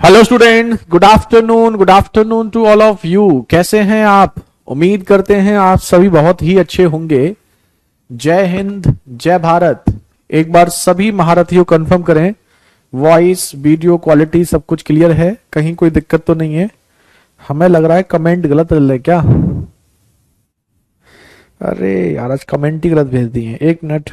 Hello student, good afternoon to all of you. कैसे हैं आप? उम्मीद करते हैं आप सभी बहुत ही अच्छे होंगे। जय हिंद, जय भारत। एक बार सभी महारथियों कंफर्म करें, वॉइस वीडियो क्वालिटी सब कुछ क्लियर है, कहीं कोई दिक्कत तो नहीं है? हमें लग रहा है कमेंट गलत डल है क्या? अरे यार, आज कमेंट ही गलत भेज दिए। एक minute.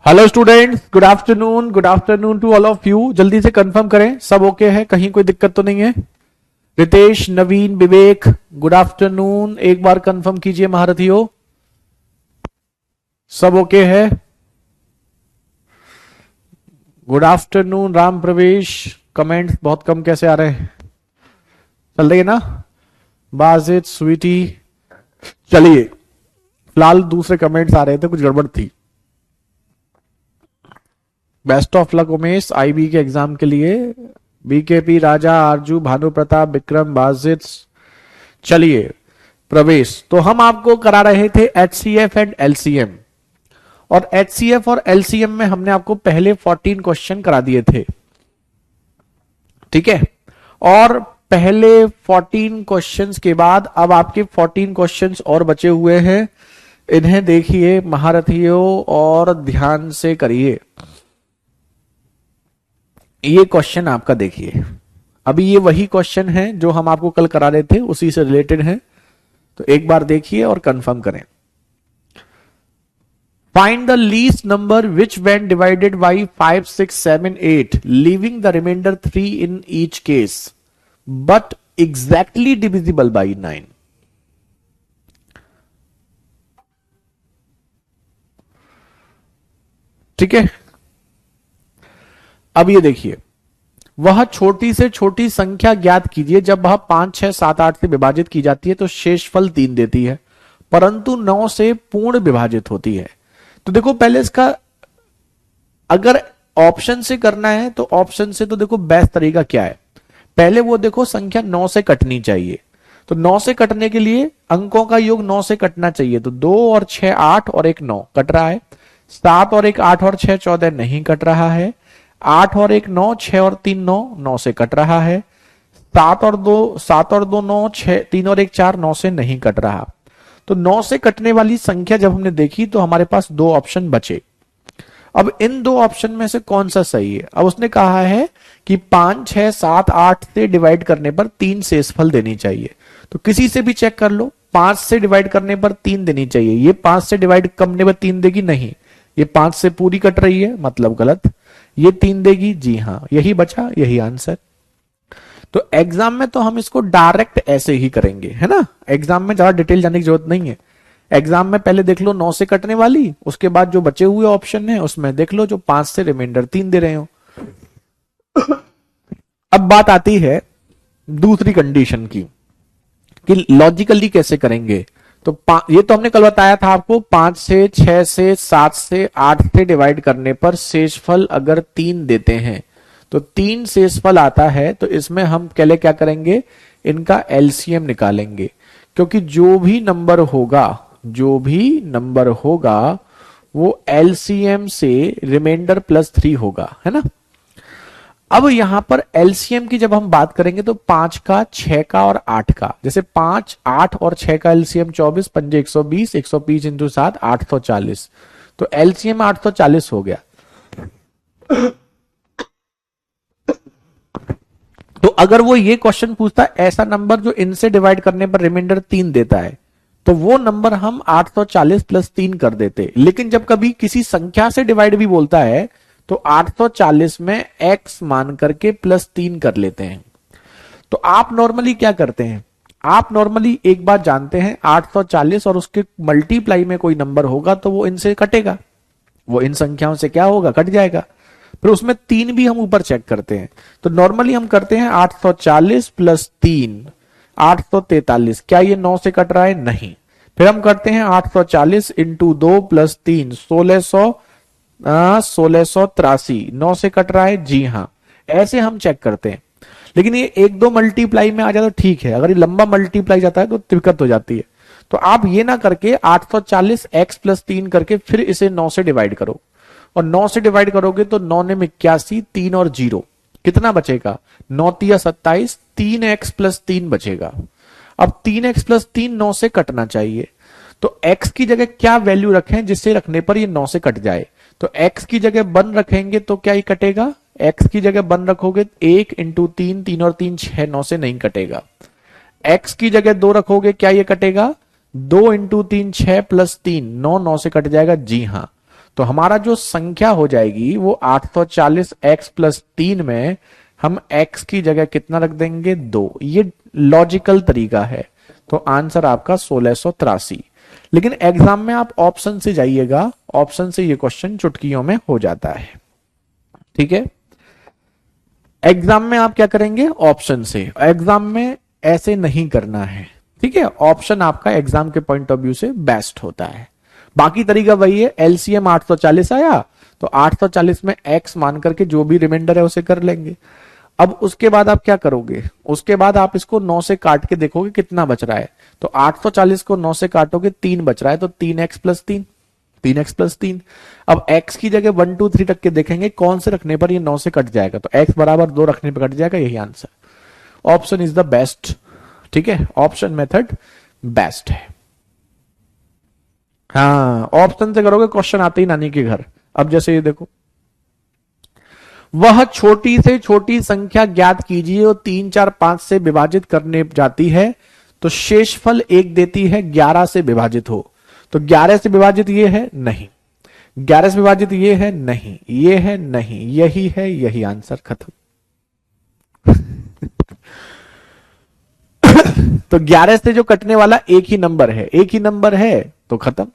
Hello students, good afternoon to all of you. जल्दी से कंफर्म करें सब ओके है, कहीं कोई दिक्कत तो नहीं है? रितेश, नवीन, विवेक, गुड आफ्टरनून। एक बार कंफर्म कीजिए महारथियों, सब ओके है? गुड आफ्टरनून राम प्रवेश। कमेंट्स बहुत कम कैसे आ रहे हैं? चल रही है ना? बाजिद, स्वीटी। चलिए, फिलहाल दूसरे कमेंट्स आ रहे थे, कुछ गड़बड़ थी। Best of luck Umesh IB के एग्जाम के लिए। बीकेपी, राजा, आरजू, भानु प्रताप, विक्रम, बाजिद। चलिए, प्रवेश तो हम आपको करा रहे थे एचसीएफ एंड एलसीएम, और एचसीएफ और एलसीएम में हमने आपको पहले 14 क्वेश्चन करा दिए थे, ठीक है? और पहले 14 क्वेश्चंस के बाद अब आपके 14 क्वेश्चंस और बचे हुए हैं। इन्हें देखिए महारथियों और ध्यान से करिए। ये क्वेश्चन आपका देखिए, अभी ये वही क्वेश्चन है जो हम आपको कल करा रहे थे, उसी से रिलेटेड है, तो एक बार देखिए और कंफर्म करें। Find the least number which when divided by 5, 6, 7, 8, leaving the remainder 3 in each case, but exactly divisible by 9. ठीक है, अब ये देखिए, वह छोटी से छोटी संख्या ज्ञात कीजिए जब वह 5, 6, 7, 8 से विभाजित की जाती है तो शेषफल 3 देती है, परंतु 9 से पूर्ण विभाजित होती है। तो देखो, पहले इसका अगर ऑप्शन से करना है तो ऑप्शन से तो देखो बेस्ट तरीका क्या है, पहले वो देखो संख्या 9 से कटनी चाहिए। तो 9 से कटने के लिए अंकों का योग 9 से कटना चाहिए, तो 2 और 6 8 और 1 9 कट रहा है। 7 और 1 8 और 6 14 नहीं कट रहा है। 8 और 1 9, 6 और 3 9 9 से कट रहा है। 7 और 2 9, 6 3 और 1 4 9 से नहीं कट रहा। तो 9 से कटने वाली संख्या जब हमने देखी तो हमारे पास दो ऑप्शन बचे। अब इन दो ऑप्शन में से कौन सा सही है? अब उसने कहा है कि 5, 6, 7, 8 से डिवाइड करने पर 3 शेषफल देनी चाहिए। तो किसी से भी चेक कर लो, 5 से डिवाइड करने पर 3 देनी चाहिए। ये 5 से डिवाइड करने पर 3 देगी? नहीं, ये 5 से पूरी कट रही है, मतलब गलत। ये 3 देगी? जी हाँ, यही बचा, यही आंसर। तो एग्जाम में तो हम इसको डायरेक्ट ऐसे ही करेंगे, है ना? एग्जाम में ज्यादा डिटेल जाने की जरूरत नहीं है। एग्जाम में पहले देख लो 9 से कटने वाली, उसके बाद जो बचे हुए ऑप्शन है उसमें देख लो जो 5 से रिमाइंडर 3 दे रहे हो। अब बात आती है दूसरी कंडीशन की कि लॉजिकली कैसे करेंगे। तो ये तो हमने कल बताया था आपको, 5 से, 6 से, 7 से, 8 से डिवाइड करने पर शेषफल अगर 3 देते हैं तो 3 शेषफल आता है, तो इसमें हम पहले क्या करेंगे, इनका एलसीएम निकालेंगे, क्योंकि जो भी नंबर होगा वो एलसीएम से रिमाइंडर प्लस 3 होगा, है ना? अब यहां पर एलसीएम की जब हम बात करेंगे तो 5 का, 6 का और 8 का, जैसे 5, 8 और 6 का एलसीएम 24, 5 120, 120 इंटू 7 840, तो एलसीएम 840 हो गया। तो अगर वो ये क्वेश्चन पूछता है ऐसा नंबर जो इनसे डिवाइड करने पर रिमाइंडर 3 देता है, तो वो नंबर हम 840 प्लस 3 कर देते। लेकिन जब कभी किसी संख्या से डिवाइड भी बोलता है तो 840 में x मान करके प्लस 3 कर लेते हैं। तो आप नॉर्मली क्या करते हैं, आप नॉर्मली एक बात जानते हैं, 840 और उसके मल्टीप्लाई में कोई नंबर होगा तो वो इनसे कटेगा, वो इन संख्याओं से क्या होगा, कट जाएगा। फिर उसमें 3 भी हम ऊपर चेक करते हैं। तो नॉर्मली हम करते हैं 840 प्लस 3 843। क्या ये 9 से कट रहा है? नहीं। फिर हम करते हैं 840 इंटू 2 प्लस 3 1683। 9 से कट रहा है? जी हाँ। ऐसे हम चेक करते हैं। लेकिन ये 1-2 मल्टीप्लाई में आ जाता तो ठीक है, अगर ये लंबा मल्टीप्लाई जाता है तो दिक्कत हो जाती है। तो आप ये ना करके 840 x प्लस 3 करके फिर इसे 9 से डिवाइड करो, और 9 से डिवाइड करोगे तो 9 ने 81, 3 और 0 कितना बचेगा? 9 तिया 27, 3x प्लस 3 बचेगा। अब 3x प्लस 3 9 से कटना चाहिए, तो x की जगह क्या वैल्यू रखें जिससे रखने पर ये 9 से कट जाए? तो x की जगह 1 रखेंगे तो क्या ये कटेगा? x की जगह 1 रखोगे 1 इंटू 3, 3 और 3 6, 9 से नहीं कटेगा। x की जगह 2 रखोगे, क्या ये कटेगा? 2 इंटू 3 6 प्लस 3 9, 9 से कट जाएगा। जी हाँ। तो हमारा जो संख्या हो जाएगी वो 840 x प्लस 3 में हम x की जगह कितना रख देंगे? 2। ये लॉजिकल तरीका है। तो आंसर आपका 1683। लेकिन एग्जाम में आप ऑप्शन से जाइएगा, ऑप्शन से ये क्वेश्चन चुटकियों में हो जाता है। ठीक है, एग्जाम में आप क्या करेंगे? ऑप्शन से। एग्जाम में ऐसे नहीं करना है। ठीक है, ऑप्शन आपका एग्जाम के पॉइंट ऑफ व्यू से बेस्ट होता है। बाकी तरीका वही है, एलसीएम 840 आया तो 840 में x मान करके जो भी रिमाइंडर है उसे कर लेंगे। अब उसके बाद आप क्या करोगे? उसके बाद आप इसको 9 से काट के देखोगे कितना बच रहा है। तो 840 को 9 से काटोगे 3 बच रहा है, तो 3x प्लस 3, 3x प्लस 3। अब x की जगह 1 2 3 रख के देखेंगे कौन से रखने पर ये 9 से कट जाएगा, तो x बराबर 2 रखने पर कट जाएगा। यही answer. Option is the best. ठीक है, ऑप्शन मेथड बेस्ट है। हाँ, ऑप्शन से करोगे क्वेश्चन आते ही नानी के घर। अब जैसे ये देखो, वह छोटी से छोटी संख्या ज्ञात कीजिए और 3 4 5 से विभाजित करने जाती है तो शेषफल 1 देती है, 11 से विभाजित हो। तो 11 से विभाजित ये है? नहीं। 11 से विभाजित ये है? नहीं। ये है? नहीं। यही है, यही आंसर। खत्म। तो 11 से जो कटने वाला एक ही नंबर है, एक ही नंबर है तो खत्म।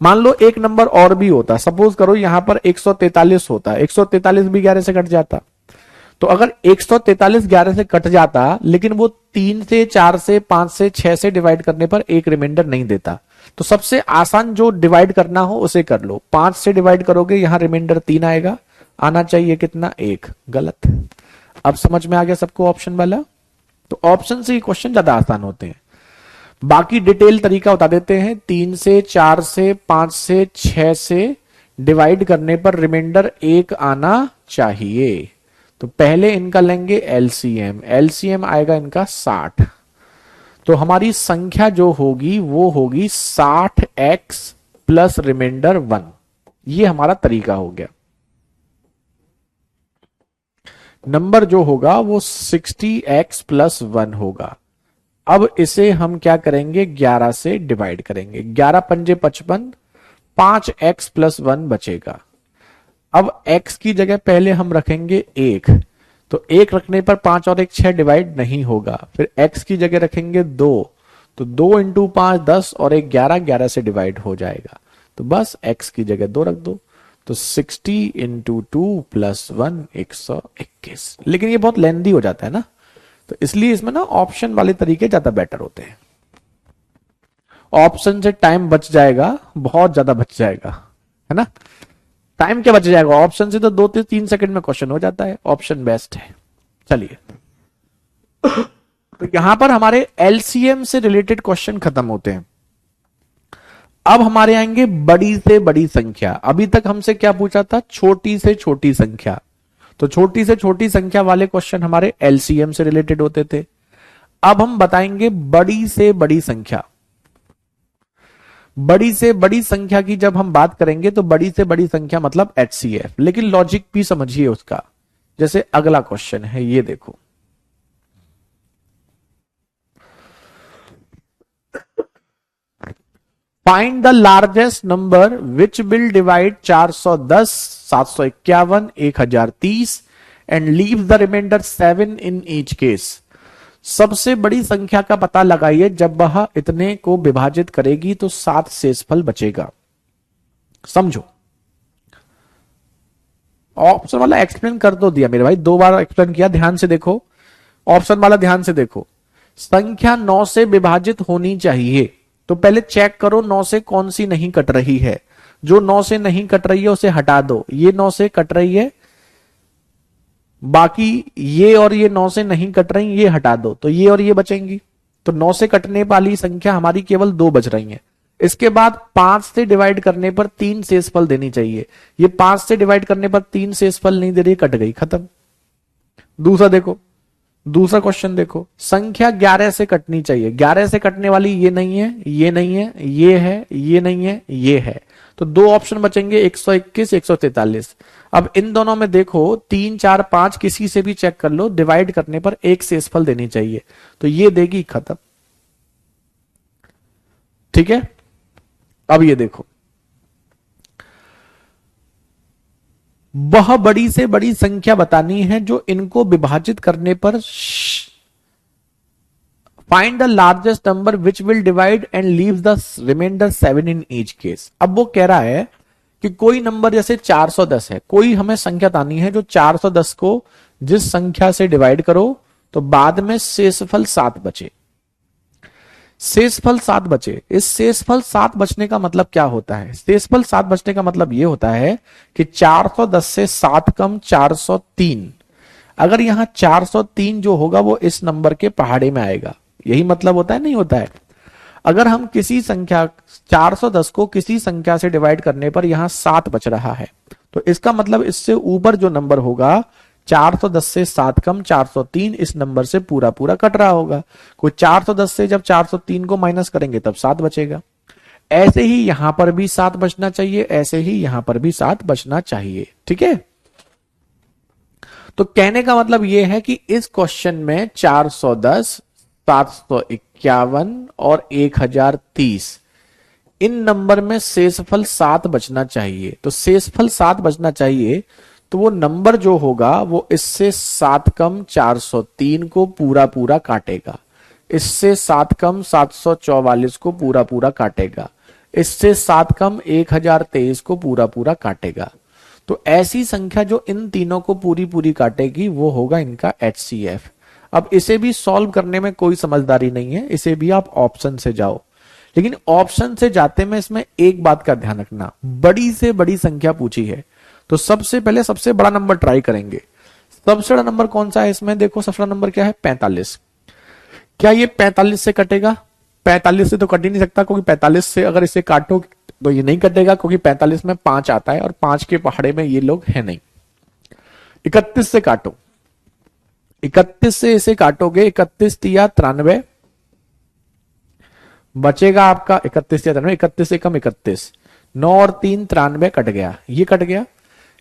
मान लो एक नंबर और भी होता, सपोज करो यहां पर 143 होता, 143 भी 11 से कट जाता। तो अगर 143 11 से कट जाता लेकिन वो 3 से 4 से 5 से 6 से डिवाइड करने पर एक रिमाइंडर नहीं देता, तो सबसे आसान जो डिवाइड करना हो उसे कर लो। 5 से डिवाइड करोगे, यहां रिमाइंडर 3 आएगा, आना चाहिए कितना? 1। गलत। अब समझ में आ गया सबको ऑप्शन वाला? तो ऑप्शन से क्वेश्चन ज्यादा आसान होते हैं। बाकी डिटेल तरीका बता देते हैं। 3 से 4 से 5 से 6 से डिवाइड करने पर रिमाइंडर 1 आना चाहिए। तो पहले इनका लेंगे एलसीएम। एलसीएम आएगा इनका 60। तो हमारी संख्या जो होगी वो होगी 60x प्लस रिमाइंडर 1। ये हमारा तरीका हो गया। नंबर जो होगा वो 60x प्लस 1 होगा। अब इसे हम क्या करेंगे? 11 से डिवाइड करेंगे। 11 पंजे 55, 5x प्लस 1 बचेगा। अब x की जगह पहले हम रखेंगे 1, तो 1 रखने पर 5 और 1 6 डिवाइड नहीं होगा। फिर x की जगह रखेंगे 2, तो 2 इंटू 5 10 और 1 11, 11 से डिवाइड हो जाएगा। तो बस x की जगह 2 रख दो। तो 60 इंटू 2 प्लस 1 121। लेकिन ये बहुत लेंदी हो जाता है ना, तो इसलिए इसमें ना ऑप्शन वाले तरीके ज्यादा बेटर होते हैं। ऑप्शन से टाइम बच जाएगा, बहुत ज्यादा बच जाएगा, है ना। टाइम क्या बच जाएगा? ऑप्शन से तो 2 से 3 सेकंड में क्वेश्चन हो जाता है। ऑप्शन बेस्ट है। चलिए, तो यहां पर हमारे एलसीएम से रिलेटेड क्वेश्चन खत्म होते हैं। अब हमारे आएंगे बड़ी से बड़ी संख्या। अभी तक हमसे क्या पूछा था? छोटी से छोटी संख्या। तो छोटी से छोटी संख्या वाले क्वेश्चन हमारे एलसीएम से रिलेटेड होते थे। अब हम बताएंगे बड़ी से बड़ी संख्या। बड़ी से बड़ी संख्या की जब हम बात करेंगे तो बड़ी से बड़ी संख्या मतलब एचसीएफ। लेकिन लॉजिक भी समझिए उसका। जैसे अगला क्वेश्चन है, ये देखो, find the largest number which will divide 410, 751, 1030 and leave the remainder 7 in each case. सबसे बड़ी संख्या का पता लगाइए जब वह इतने को विभाजित करेगी तो 7 शेषफल बचेगा। समझो, ऑप्शन वाला एक्सप्लेन कर तो दिया मेरे भाई, 2 बार एक्सप्लेन किया, ध्यान से देखो ऑप्शन वाला, ध्यान से देखो। संख्या 9 से विभाजित होनी चाहिए, तो पहले चेक करो 9 से कौन सी नहीं कट रही है। जो 9 से नहीं कट रही है उसे हटा दो, ये 9 से कट रही है, बाकी ये और ये 9 से नहीं कट रही, ये हटा दो, तो ये और ये बचेंगी। तो 9 से कटने वाली संख्या हमारी केवल 2 बच रही है। इसके बाद 5 से डिवाइड करने पर 3 शेषफल देनी चाहिए, ये 5 से डिवाइड करने पर 3 शेषफल नहीं दे रही, कट गई, खत्म। दूसरा देखो, दूसरा क्वेश्चन देखो, संख्या 11 से कटनी चाहिए, 11 से कटने वाली ये नहीं है, ये नहीं है, ये है, ये नहीं है, ये है, तो 2 ऑप्शन बचेंगे, 121, 143। अब इन दोनों में देखो 3, 4, 5 किसी से भी चेक कर लो, डिवाइड करने पर 1 शेषफल देनी चाहिए, तो ये देगी, खत्म। ठीक है, अब ये देखो, वह बड़ी से बड़ी संख्या बतानी है जो इनको विभाजित करने पर find the largest number which will divide and leave the remainder 7 in each case. अब वो कह रहा है कि कोई नंबर जैसे 410 है, कोई हमें संख्या बतानी है जो 410 को जिस संख्या से डिवाइड करो तो बाद में शेषफल 7 बचे, शेषफल 7 बचे। इस शेषफल 7 बचने का मतलब क्या होता है? शेषफल 7 बचने का मतलब यह होता है कि 410 से 7 कम 403, अगर यहां 403 जो होगा वो इस नंबर के पहाड़े में आएगा, यही मतलब होता है, नहीं होता है? अगर हम किसी संख्या 410 को किसी संख्या से डिवाइड करने पर यहां 7 बच रहा है, तो इसका मतलब इससे ऊपर जो नंबर होगा 410 से 7 कम 403, इस नंबर से पूरा पूरा कट रहा होगा। कोई 410 से जब 403 को माइनस करेंगे तब 7 बचेगा। ऐसे ही यहां पर भी 7 बचना चाहिए, ऐसे ही यहां पर भी 7 बचना चाहिए। ठीक है, तो कहने का मतलब यह है कि इस क्वेश्चन में 410, 751 और 1030 इन नंबर में शेषफल 7 बचना चाहिए। तो शेषफल 7 बचना चाहिए, तो वो नंबर जो होगा वो इससे 7 कम 403 को पूरा पूरा काटेगा, इससे 7 कम 744 को पूरा पूरा काटेगा, इससे 7 कम 1023 को पूरा पूरा काटेगा। तो ऐसी संख्या जो इन तीनों को पूरी पूरी काटेगी वो होगा इनका HCF। अब इसे भी सॉल्व करने में कोई समझदारी नहीं है, इसे भी आप ऑप्शन से जाओ, लेकिन ऑप्शन से जाते में इसमें एक बात का ध्यान रखना, बड़ी से बड़ी संख्या पूछी है तो सबसे पहले सबसे बड़ा नंबर ट्राई करेंगे। सबसे बड़ा नंबर कौन सा है इसमें? देखो सबसे बड़ा नंबर क्या है? 45। क्या ये 45 से कटेगा? 45 से तो कट ही नहीं सकता, क्योंकि 45 से अगर इसे काटो तो ये नहीं कटेगा, क्योंकि 45 में 5 आता है और 5 के पहाड़े में ये लोग है नहीं। 31 से काटो, 31 से इसे काटोगे, 31 तिया 93 बचेगा आपका, 31 या 93, 31 से कम 31, 9 और 3 93 कट गया, ये कट गया।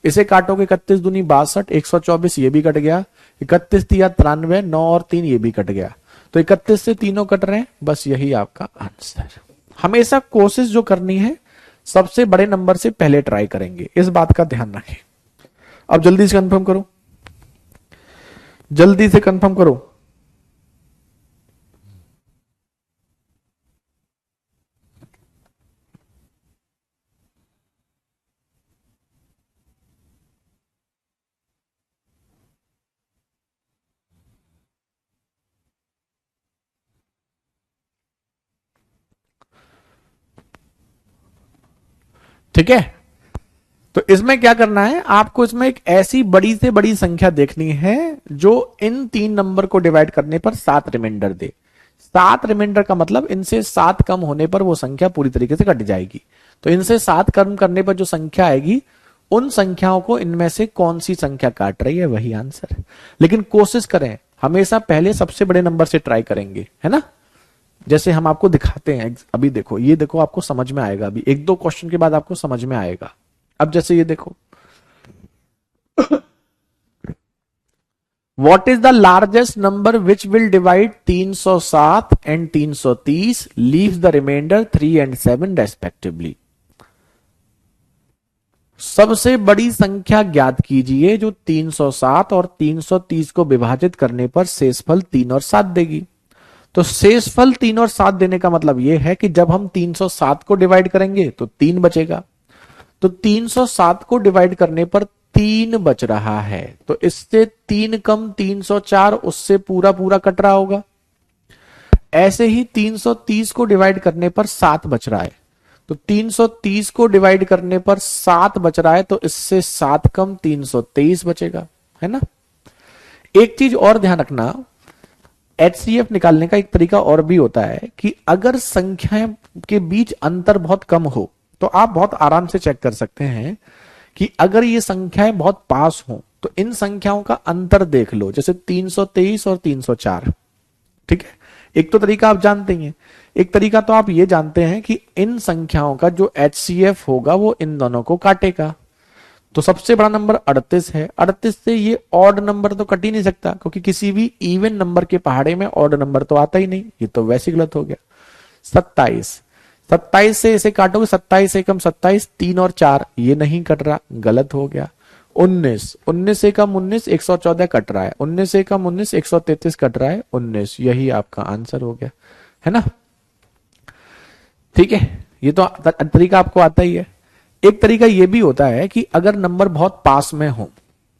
इसे काटोगे 31 दूनी 62, 124 ये भी कट गया, 31 तिया 93, 9 और 3 ये भी कट गया। तो 31 से तीनों कट रहे हैं, बस यही आपका आंसर। हमेशा कोशिश जो करनी है सबसे बड़े नंबर से पहले ट्राई करेंगे, इस बात का ध्यान रखें। अब जल्दी से कंफर्म करो, जल्दी से कंफर्म करो। ठीक है, तो इसमें क्या करना है आपको? इसमें एक ऐसी बड़ी से बड़ी संख्या देखनी है जो इन 3 नंबर को डिवाइड करने पर 7 रिमाइंडर दे। 7 रिमाइंडर का मतलब इनसे 7 कम होने पर वो संख्या पूरी तरीके से कट जाएगी। तो इनसे 7 कम करने पर जो संख्या आएगी उन संख्याओं को इनमें से कौन सी संख्या काट रही है वही आंसर है। लेकिन कोशिश करें हमेशा पहले सबसे बड़े नंबर से ट्राई करेंगे, है ना? जैसे हम आपको दिखाते हैं, अभी देखो, ये देखो आपको समझ में आएगा, अभी 1-2 क्वेश्चन के बाद आपको समझ में आएगा। अब जैसे ये देखो What is the largest number which will divide 307 and 330, leaves the remainder 3 and 7 respectively? सबसे बड़ी संख्या ज्ञात कीजिए जो 307 और 330 को विभाजित करने पर शेषफल 3 और 7 देगी। तो शेषफल 3 और 7 देने का मतलब यह है कि जब हम 307 को डिवाइड करेंगे तो 3 बचेगा। तो 307 को डिवाइड करने पर 3 बच रहा है, तो इससे 3 कम 304, उससे पूरा पूरा कट रहा होगा। ऐसे ही 330 को डिवाइड करने पर 7 बच रहा है, तो 330 को डिवाइड करने पर 7 बच रहा है, तो इससे 7 कम 323 बचेगा, है ना। एक चीज और ध्यान रखना, HCF निकालने का एक तरीका और भी होता है कि अगर संख्याएं के बीच अंतर बहुत कम हो तो आप बहुत आराम से चेक कर सकते हैं कि अगर ये संख्याएं बहुत पास हो तो इन संख्याओं का अंतर देख लो, जैसे 323 और 304। ठीक है, एक तो तरीका आप जानते हैं। एक तरीका तो आप ये जानते हैं कि इन संख्याओं का जो HCF होगा वो इन दोनों को काटेगा। तो सबसे बड़ा नंबर 38 है, 38 से ये ऑड नंबर तो कट ही नहीं सकता, क्योंकि किसी भी इवन नंबर के पहाड़े में ऑड नंबर तो आता ही नहीं, ये तो वैसे गलत हो गया। 27, 27 से इसे काटोगे, 27 से कम 27, 3 और 4 ये नहीं कट रहा, गलत हो गया। 19, 19 से कम 19, 114 कट रहा है, 19 से कम 19, 133 कट रहा है, 19, यही आपका आंसर हो गया, है ना। ठीक है, ये तो तरीका आपको आता ही है। एक तरीका ये भी होता है कि अगर नंबर बहुत पास में हो,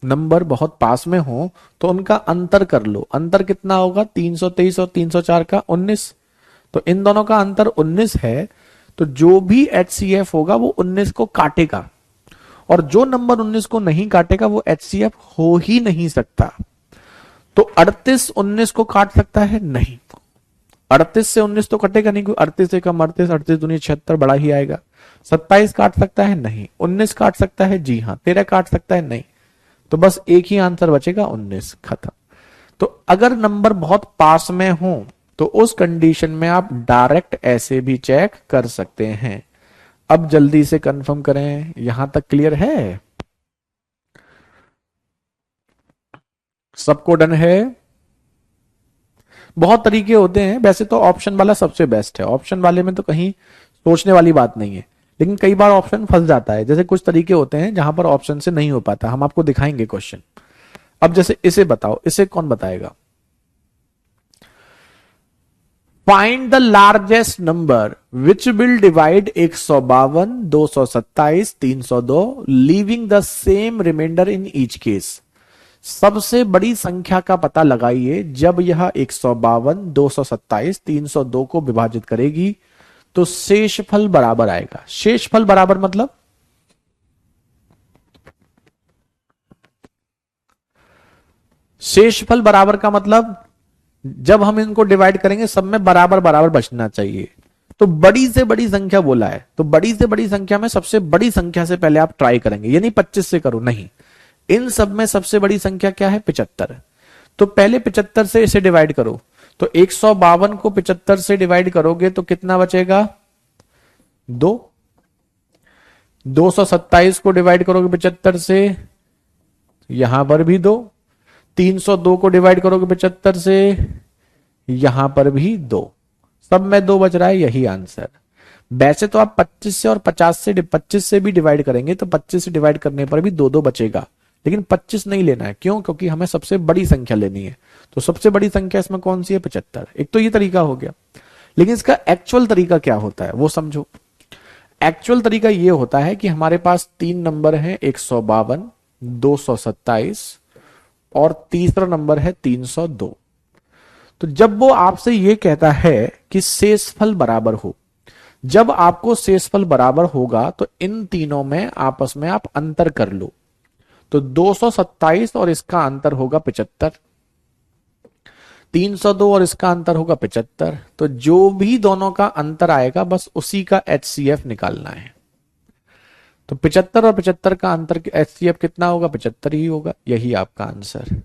नंबर बहुत पास में हो तो उनका अंतर कर लो। अंतर कितना होगा, 323 और 304 का 19, तो इन दोनों का अंतर 19 है, तो जो भी HCF होगा वो 19 को काटेगा, और जो नंबर 19 को नहीं काटेगा वो HCF हो ही नहीं सकता। तो 38 19 को काट सकता है, नहीं। 38 से 19 तो कटेगा नहीं, क्योंकि 38 से कम 38, 38 दूनी 76 बड़ा ही आएगा। 27 काट सकता है, नहीं। 19 काट सकता है, जी हाँ। 13 काट सकता है, नहीं। तो बस एक ही आंसर बचेगा, 19, खत्म। तो अगर नंबर बहुत पास में हो तो उस कंडीशन में आप डायरेक्ट ऐसे भी चेक कर सकते हैं। अब जल्दी से कंफर्म करें, यहां तक क्लियर है? सबको डन है? बहुत तरीके होते हैं, वैसे तो ऑप्शन वाला सबसे बेस्ट है। ऑप्शन वाले में तो कहीं सोचने वाली बात नहीं है, लेकिन कई बार ऑप्शन फंस जाता है। जैसे कुछ तरीके होते हैं जहां पर ऑप्शन से नहीं हो पाता, हम आपको दिखाएंगे क्वेश्चन। अब जैसे इसे बताओ, इसे कौन बताएगा? Find the largest number which will divide 152, 227, 302, leaving the same remainder in each case. सबसे बड़ी संख्या का पता लगाइए जब यह 152, 227, 302 को विभाजित करेगी तो शेषफल बराबर आएगा। शेषफल बराबर मतलब शेषफल बराबर का मतलब जब हम इनको डिवाइड करेंगे सब में बराबर बराबर बचना चाहिए। तो बड़ी से बड़ी संख्या बोला है, तो बड़ी से बड़ी संख्या में सबसे बड़ी संख्या से पहले आप ट्राई करेंगे, यानी 25 से करो, नहीं। इन सब में सबसे बड़ी संख्या क्या है? 75। तो पहले 75 से इसे डिवाइड करो, तो 152 को 75 से डिवाइड करोगे तो कितना बचेगा? 2। 227 को डिवाइड करोगे 75 से, यहां पर भी 2। 302 को डिवाइड करोगे 75 से, यहां पर भी 2। सब में 2 बच रहा है, यही आंसर। वैसे तो आप 25 से और 50 से 25 से भी डिवाइड करेंगे तो 25 से डिवाइड करने पर भी 2 बचेगा, लेकिन 25 नहीं लेना है। क्यों? क्योंकि हमें सबसे बड़ी संख्या लेनी है। तो सबसे बड़ी संख्या इसमें कौन सी है? 75। एक तो ये तरीका हो गया, लेकिन इसका एक्चुअल तरीका क्या होता है वो समझो। एक्चुअल तरीका ये होता है कि हमारे पास 3 नंबर हैं, 152, 227 और तीसरा नंबर है 302। तो जब वो आपसे ये कहता है कि शेषफल बराबर हो, जब आपको शेषफल बराबर होगा तो इन तीनों में आपस में आप अंतर कर लो। तो 227 और इसका अंतर होगा 75, 302 और इसका अंतर होगा 75। तो जो भी दोनों का अंतर आएगा बस उसी का HCF निकालना है। तो 75 और 75 का अंतर HCF कितना होगा? 75 ही होगा, यही आपका आंसर।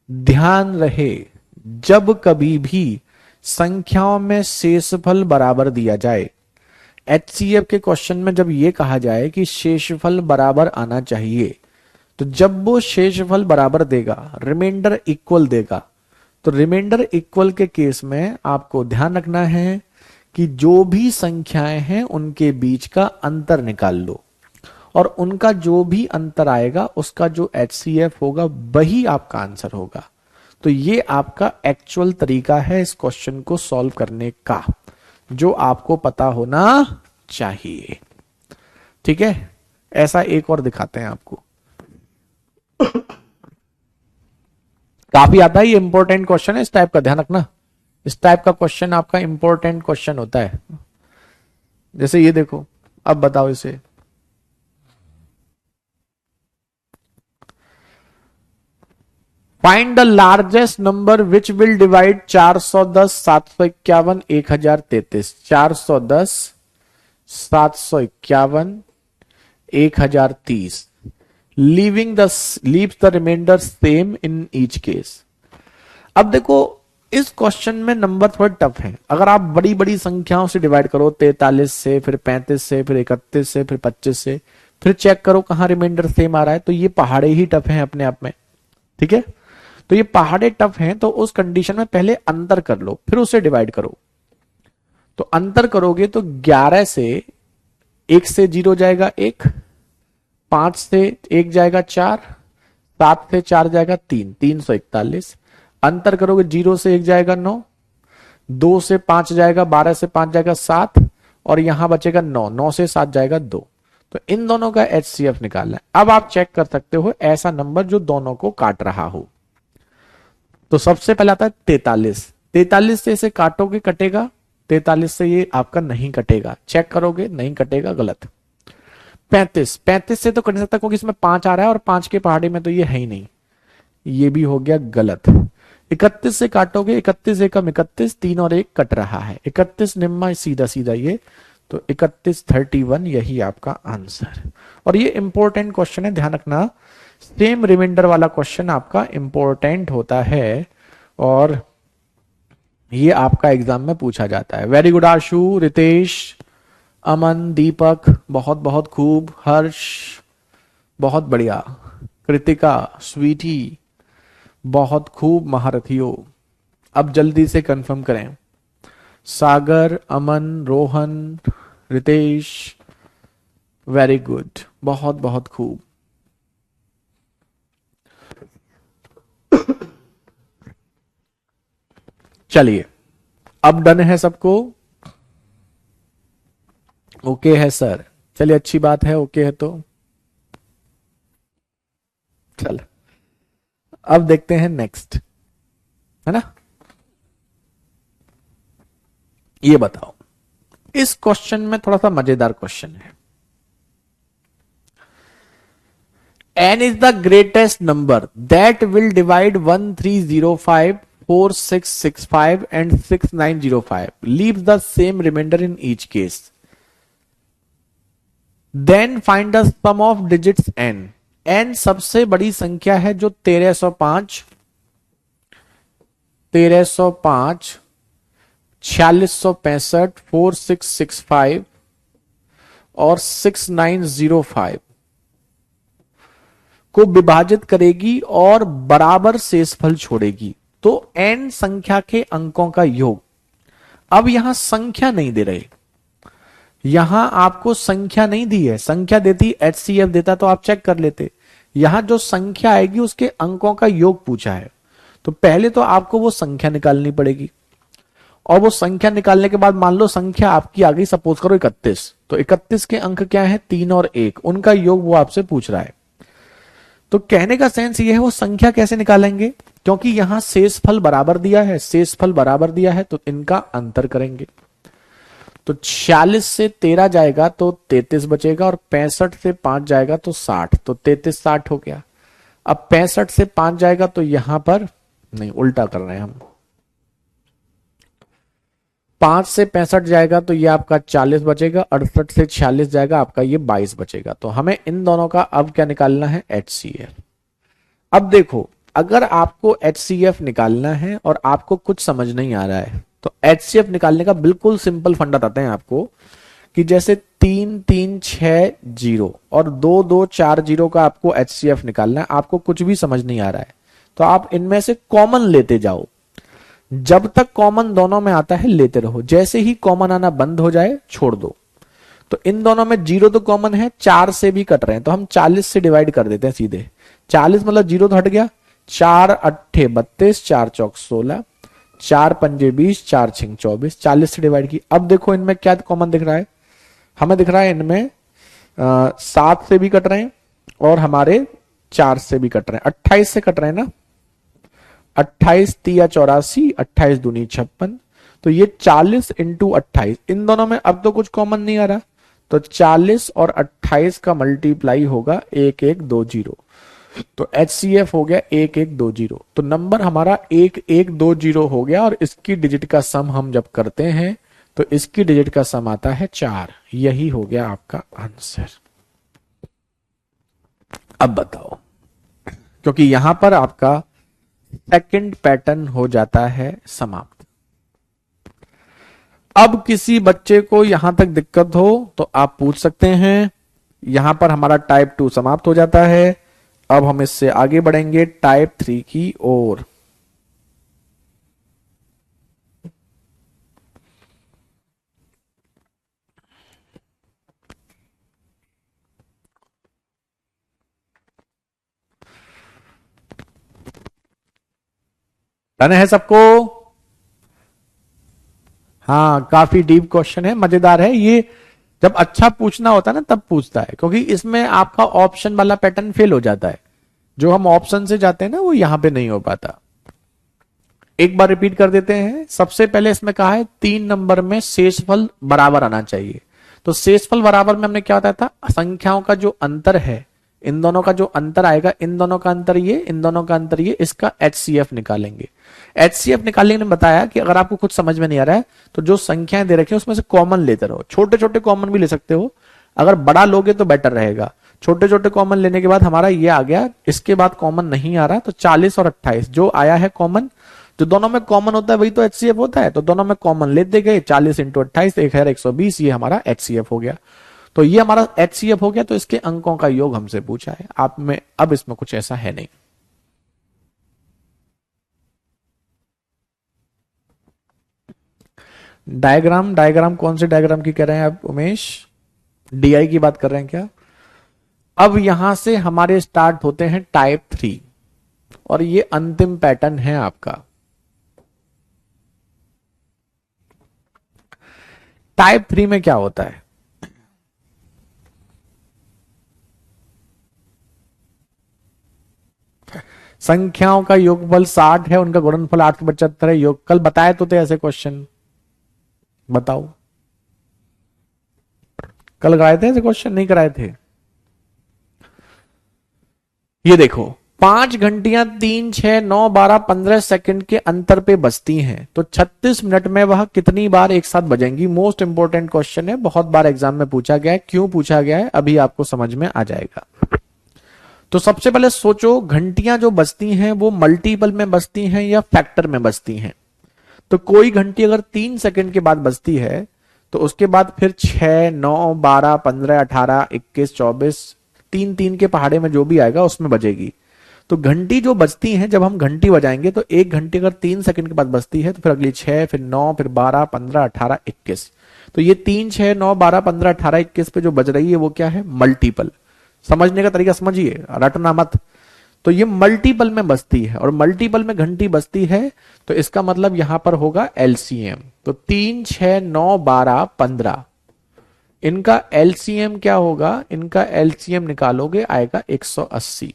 ध्यान रहे, जब कभी भी संख्याओं में शेषफल बराबर दिया जाए, HCF के क्वेश्चन में जब यह कहा जाए कि शेषफल बराबर आना चाहिए, तो जब वो शेषफल बराबर देगा, रिमाइंडर इक्वल देगा, तो रिमाइंडर इक्वल के केस में आपको ध्यान रखना है कि जो भी संख्याएं हैं उनके बीच का अंतर निकाल लो, और उनका जो भी अंतर आएगा उसका जो HCF होगा वही आपका आंसर होगा। तो ये आपका एक्चुअल तरीका है इस क्वेश्चन को सॉल्व करने का, जो आपको पता होना चाहिए। ठीक है, ऐसा एक और दिखाते हैं आपको। काफी आता है, ये इंपॉर्टेंट क्वेश्चन है, इस टाइप का ध्यान रखना। इस टाइप का क्वेश्चन आपका इंपॉर्टेंट क्वेश्चन होता है। जैसे ये देखो, अब बताओ इसे, find the largest number which will divide 410, 751, 1033। 410, 751, 1030, leaves the remainder same in each case. अब देखो, इस क्वेश्चन में नंबर थोड़े टफ हैं। अगर आप बड़ी बड़ी संख्याओं से डिवाइड करो, 43 से, फिर 35 से, फिर 31 से, फिर 25 से, फिर चेक करो कहां रिमाइंडर सेम आ रहा है, तो ये पहाड़े ही टफ हैं अपने आप में। ठीक है, तो ये पहाड़े टफ हैं, तो उस कंडीशन में पहले अंतर कर लो, फिर उसे डिवाइड करो। तो अंतर करोगे तो 11 से 1 से 0 जाएगा 1, 5 से 1 जाएगा 4, 7 से 4 जाएगा 3, 341। अंतर करोगे 0 से 1 जाएगा 9, 2 से 5 जाएगा 12, से 5 जाएगा 7, और यहां बचेगा 9, 9 से 7 जाएगा 2। तो इन दोनों का HCF निकालना है। अब आप चेक कर सकते हो ऐसा नंबर जो दोनों को काट रहा हो। तो सबसे पहले आता है 43। 43 से इसे काटोगे कटेगा, 43 से ये आपका नहीं कटेगा, चेक करोगे नहीं कटेगा, गलत। 35 से तो कट नहीं सकता क्योंकि इसमें 5 आ रहा है और 5 के पहाड़े में तो ये है ही नहीं, ये भी हो गया गलत। 31 से काटोगे, 31 एकम 31, 3 और 1 कट रहा है, 31 निम्मा सीधा सीधा ये, तो 31 31, यही आपका आंसर। और ये इंपॉर्टेंट क्वेश्चन है, ध्यान रखना, सेम रिमाइंडर वाला क्वेश्चन आपका इंपॉर्टेंट होता है और ये आपका एग्जाम में पूछा जाता है। वेरी गुड आशु, रितेश, अमन, दीपक, बहुत बहुत खूब, हर्ष बहुत बढ़िया, कृतिका, स्वीटी बहुत खूब, महारथियों। अब जल्दी से कंफर्म करें, सागर, अमन, रोहन, रितेश, वेरी गुड, बहुत बहुत खूब। चलिए, अब डन है सबको, ओके है सर, चलिए अच्छी बात है, ओके है तो चल अब देखते हैं नेक्स्ट, है ना। ये बताओ, इस क्वेश्चन में थोड़ा सा मजेदार क्वेश्चन है। n is the greatest number that will divide 1305, 4665 and 6905, leaves the same remainder in each case. Then find the sum of digits n. n सबसे बड़ी संख्या है जो 1305, 4665, 4665 और 6905 को विभाजित करेगी और बराबर शेषफल छोड़ेगी। तो n संख्या के अंकों का योग। अब यहां संख्या नहीं दे रहे, यहां आपको संख्या नहीं दी है, संख्या देती HCF देता तो आप चेक कर लेते। यहां जो संख्या आएगी उसके अंकों का योग पूछा है, तो पहले तो आपको वो संख्या निकालनी पड़ेगी, और वो संख्या निकालने के बाद मान लो संख्या आपकी आ गई, सपोज करो 31, तो 31 के अंक क्या है, 3 और 1, उनका योग वो आपसे पूछ रहा है। तो कहने का सेंस ये है, वो संख्या कैसे निकालेंगे, क्योंकि यहां शेषफल बराबर दिया है, शेषफल बराबर दिया है, तो इनका अंतर करेंगे। तो 46 से 13 जाएगा तो 33 बचेगा, और 65 से 5 जाएगा तो 60, तो 33 60 हो गया। अब 65 से 5 जाएगा तो यहां पर नहीं, उल्टा कर रहे हैं हम, 5 से 65 जाएगा तो ये आपका 40 बचेगा, 68 से 46 जाएगा आपका ये 22 बचेगा। तो हमें इन दोनों का अब क्या निकालना है, HCF। अब देखो, अगर आपको HCF निकालना है और आपको कुछ समझ नहीं आ रहा है, तो HCF निकालने का बिल्कुल सिंपल फंडा बताते हैं आपको कि जैसे 3360 और 2240 का आपको HCF निकालना है, आपको कुछ भी समझ नहीं आ रहा है तो आप इनमें से कॉमन लेते जाओ। जब तक कॉमन दोनों में आता है लेते रहो, जैसे ही कॉमन आना बंद हो जाए छोड़ दो। तो इन दोनों में 0 तो कॉमन है, 4 से भी कट रहे हैं तो हम 40 से डिवाइड कर देते हैं सीधे। 40 मतलब 0 तो हट गया, 4 अट्ठे 32, 4 चौक 16, 4 पंजे 20, 4 छिंग 24, 40 से डिवाइड की। अब देखो इनमें क्या कॉमन दिख रहा है, हमें दिख रहा है इनमें 7 से भी कट रहे हैं और हमारे 4 से भी कट रहे हैं, 28 से कट रहे हैं ना, 28 तिया 84, 28 दूनी 56, तो ये 40 इंटू 28, इन दोनों में अब तो कुछ कॉमन नहीं आ रहा, तो 40 और 28 का मल्टीप्लाई होगा 1120, तो HCF हो गया 1120। तो नंबर हमारा 1120 हो गया और इसकी डिजिट का सम हम जब करते हैं तो इसकी डिजिट का सम आता है 4। यही हो गया आपका आंसर। अब बताओ, क्योंकि यहां पर आपका सेकंड पैटर्न हो जाता है समाप्त। अब किसी बच्चे को यहां तक दिक्कत हो तो आप पूछ सकते हैं। यहां पर हमारा टाइप 2 समाप्त हो जाता है। अब हम इससे आगे बढ़ेंगे टाइप 3 की ओर। डन है सबको? हाँ, काफी डीप क्वेश्चन है, मजेदार है ये। जब अच्छा पूछना होता है ना तब पूछता है, क्योंकि इसमें आपका ऑप्शन वाला पैटर्न फेल हो जाता है। जो हम ऑप्शन से जाते हैं ना वो यहां पे नहीं हो पाता। एक बार रिपीट कर देते हैं। सबसे पहले इसमें कहा है 3 नंबर में शेषफल बराबर आना चाहिए। तो शेषफल बराबर में हमने क्या बताया था, संख्याओं का जो अंतर है, इन दोनों का जो अंतर आएगा, इन दोनों का अंतर ये, इन दोनों का अंतर ये, इसका HCF निकालेंगे। HCF निकालने ने बताया कि अगर आपको कुछ समझ में नहीं आ रहा है तो जो संख्याएं दे रखी है उसमें से कॉमन लेते रहो। छोटे छोटे कॉमन भी ले सकते हो, अगर बड़ा लोगे तो बेटर रहेगा। छोटे छोटे कॉमन लेने के बाद हमारा ये आ गया, इसके बाद कॉमन नहीं आ रहा, तो 40 और 28 जो आया है कॉमन, जो दोनों में कॉमन होता है वही तो HCF होता है, तो दोनों में कॉमन लेते गए, 40 इंटू 28 120, ये हमारा HCF हो गया। तो ये हमारा HCF हो गया। तो इसके अंकों का योग हमसे पूछा है, आप में अब इसमें कुछ ऐसा है नहीं। डायग्राम, डायग्राम कौन से डायग्राम की कह रहे हैं आप उमेश? DI की बात कर रहे हैं क्या? अब यहां से हमारे स्टार्ट होते हैं टाइप 3 और ये अंतिम पैटर्न है आपका। टाइप 3 में क्या होता है, संख्याओं का योगफल 60 है, उनका गुणनफल 875 है। योग कल बताए तो थे ऐसे क्वेश्चन, बताओ कल कराए थे ऐसे क्वेश्चन? नहीं कराए थे। ये देखो 5 घंटियां 3, 6, 9, 12, 15 सेकंड के अंतर पे बजती हैं, तो 36 मिनट में वह कितनी बार एक साथ बजेंगी? मोस्ट इंपोर्टेंट क्वेश्चन है, बहुत बार एग्जाम में पूछा गया है। क्यों पूछा गया है अभी आपको समझ में आ जाएगा। तो सबसे पहले सोचो, घंटियां जो बजती हैं वो मल्टीपल में बजती हैं या फैक्टर में बजती हैं? तो कोई घंटी अगर 3 सेकंड के बाद बजती है तो उसके बाद फिर 6, 9, 12, 15, 18, 21, 24, 3 3 के पहाड़े में जो भी आएगा उसमें बजेगी। तो घंटी जो बजती हैं, जब हम घंटी बजाएंगे तो एक घंटी अगर 3 सेकंड के बाद बजती है तो फिर अगली 6, फिर 9, फिर 12, 15, 18, 21। तो ये 3, 6, 9, 12, 15, 18, 21 पे जो बज रही है वो क्या है? मल्टीपल। समझने का तरीका समझिए, रटना मत। तो ये मल्टीपल में बजती है और मल्टीपल में घंटी बजती है, तो इसका मतलब यहां पर होगा LCM। तो 3, 6, 9, 12, 15, इनका LCM क्या होगा? इनका LCM निकालोगे आएगा 180।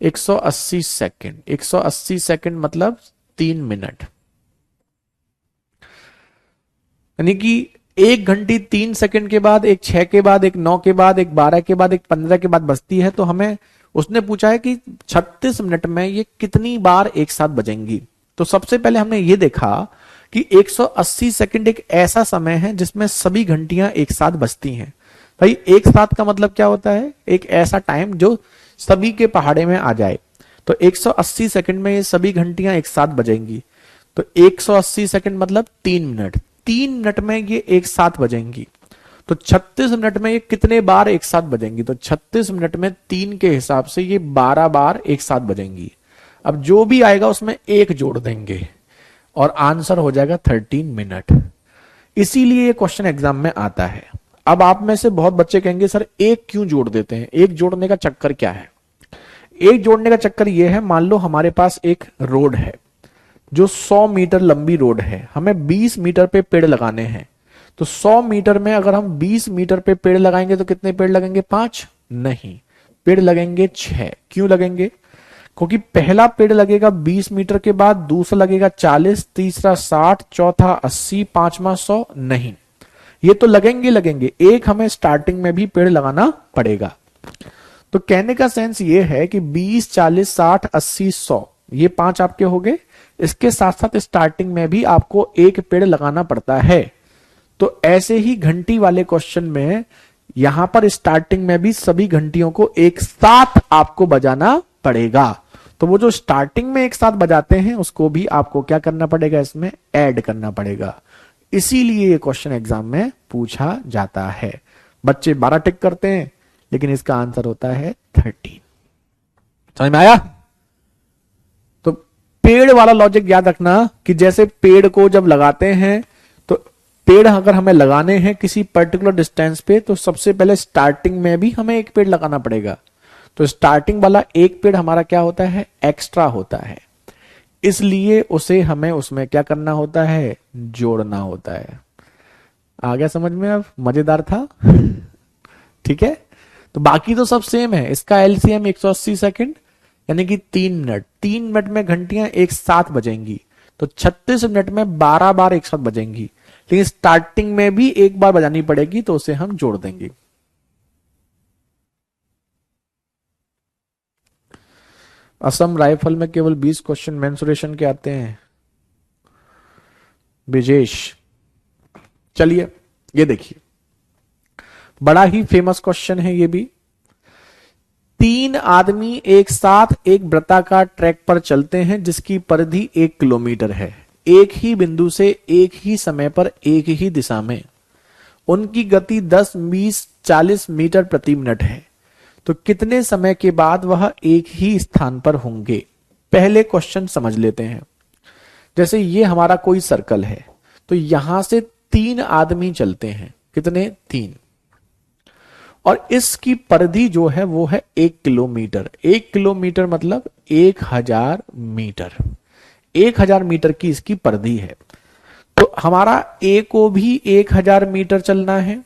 180 सेकंड, 180 सेकंड मतलब 3 मिनट। यानी कि एक घंटी 3 सेकंड के बाद, एक 6 के बाद, एक 9 के बाद, एक 12 के बाद, एक 15 के बाद बजती है। तो हमें उसने पूछा है कि 36 मिनट में ये कितनी बार एक साथ बजेंगी। तो सबसे पहले हमने ये देखा कि 180 सेकंड एक ऐसा समय है जिसमें सभी घंटियां एक साथ बजती हैं। भाई एक साथ का मतलब क्या होता है? एक ऐसा टाइम जो सभी के पहाड़े में आ जाए। तो 180 सेकंड में ये सभी घंटियां एक साथ बजेंगी। तो 180 सेकंड मतलब 3 मिनट। 3 मिनट में ये एक साथ बजेंगी। तो 36 मिनट में ये कितने बार एक साथ बजेंगी? तो 36 मिनट में 3 के हिसाब से ये 12 बार एक साथ बजेंगी। अब जो भी आएगा उसमें एक जोड़ देंगे और आंसर हो जाएगा 13 मिनट। इसीलिए ये क्वेश्चन एग्जाम में आता है। अब आप में से बहुत बच्चे कहेंगे सर एक क्यों जोड़ देते हैं, एक जोड़ने का चक्कर क्या है? एक जोड़ने का चक्कर यह है, मान लो हमारे पास एक रोड है जो 100 मीटर लंबी रोड है, हमें 20 मीटर पे पेड़ लगाने हैं। तो 100 मीटर में अगर हम 20 मीटर पे पेड़ लगाएंगे तो कितने पेड़ लगेंगे? 5? नहीं, पेड़ लगेंगे 6। क्यों लगेंगे? क्योंकि पहला पेड़ लगेगा 20 मीटर के बाद, दूसरा लगेगा 40, तीसरा 60, चौथा 80, पांचवा 100। नहीं, ये तो लगेंगे, एक हमें स्टार्टिंग में भी पेड़ लगाना पड़ेगा। तो कहने का सेंस ये है कि 20, 40, 60, 80, 100 ये 5 आपके हो गए। इसके साथ साथ स्टार्टिंग में भी आपको एक पेड़ लगाना पड़ता है। तो ऐसे ही घंटी वाले क्वेश्चन में यहां पर स्टार्टिंग में भी सभी घंटियों को एक साथ आपको बजाना पड़ेगा। तो वो जो स्टार्टिंग में एक साथ बजाते हैं उसको भी आपको क्या करना पड़ेगा? इसमें ऐड करना पड़ेगा। इसीलिए ये क्वेश्चन एग्जाम में पूछा जाता है। बच्चे 12 टिक करते हैं लेकिन इसका आंसर होता है 13। समझ में आया? तो पेड़ वाला लॉजिक याद रखना कि जैसे पेड़ को जब लगाते हैं तो पेड़ अगर हमें लगाने हैं किसी पर्टिकुलर डिस्टेंस पे तो सबसे पहले स्टार्टिंग में भी हमें एक पेड़ लगाना पड़ेगा। तो स्टार्टिंग वाला एक पेड़ हमारा क्या होता है? एक्स्ट्रा होता है। इसलिए उसे हमें उसमें क्या करना होता है? जोड़ना होता है। आ गया समझ में? अब मजेदार था। ठीक है, तो बाकी तो सब सेम है। इसका एलसीएम 180 सेकंड यानी कि 3 मिनट। 3 मिनट में घंटियां एक साथ बजेंगी तो 36 मिनट में 12 बार एक साथ बजेंगी। लेकिन स्टार्टिंग में भी एक बार बजानी पड़ेगी तो उसे हम जोड़ देंगे। असम राइफल में केवल 20 क्वेश्चन मेंसुरेशन के आते हैं। ब्रिजेश, चलिए ये देखिए, बड़ा ही फेमस क्वेश्चन है ये भी। 3 आदमी एक साथ एक वृत्ताकार ट्रैक पर चलते हैं जिसकी परिधि 1 किलोमीटर है। एक ही बिंदु से एक ही समय पर एक ही दिशा में उनकी गति 10, 20, 40 मीटर प्रति मिनट है। तो कितने समय के बाद वह एक ही स्थान पर होंगे? पहले क्वेश्चन समझ लेते हैं। जैसे ये हमारा कोई सर्कल है तो यहां से 3 आदमी चलते हैं। कितने? 3। और इसकी परिधि जो है वो है 1 किलोमीटर। 1 किलोमीटर मतलब 1000 मीटर। 1000 मीटर की इसकी परिधि है। तो हमारा ए को भी 1000 मीटर चलना है,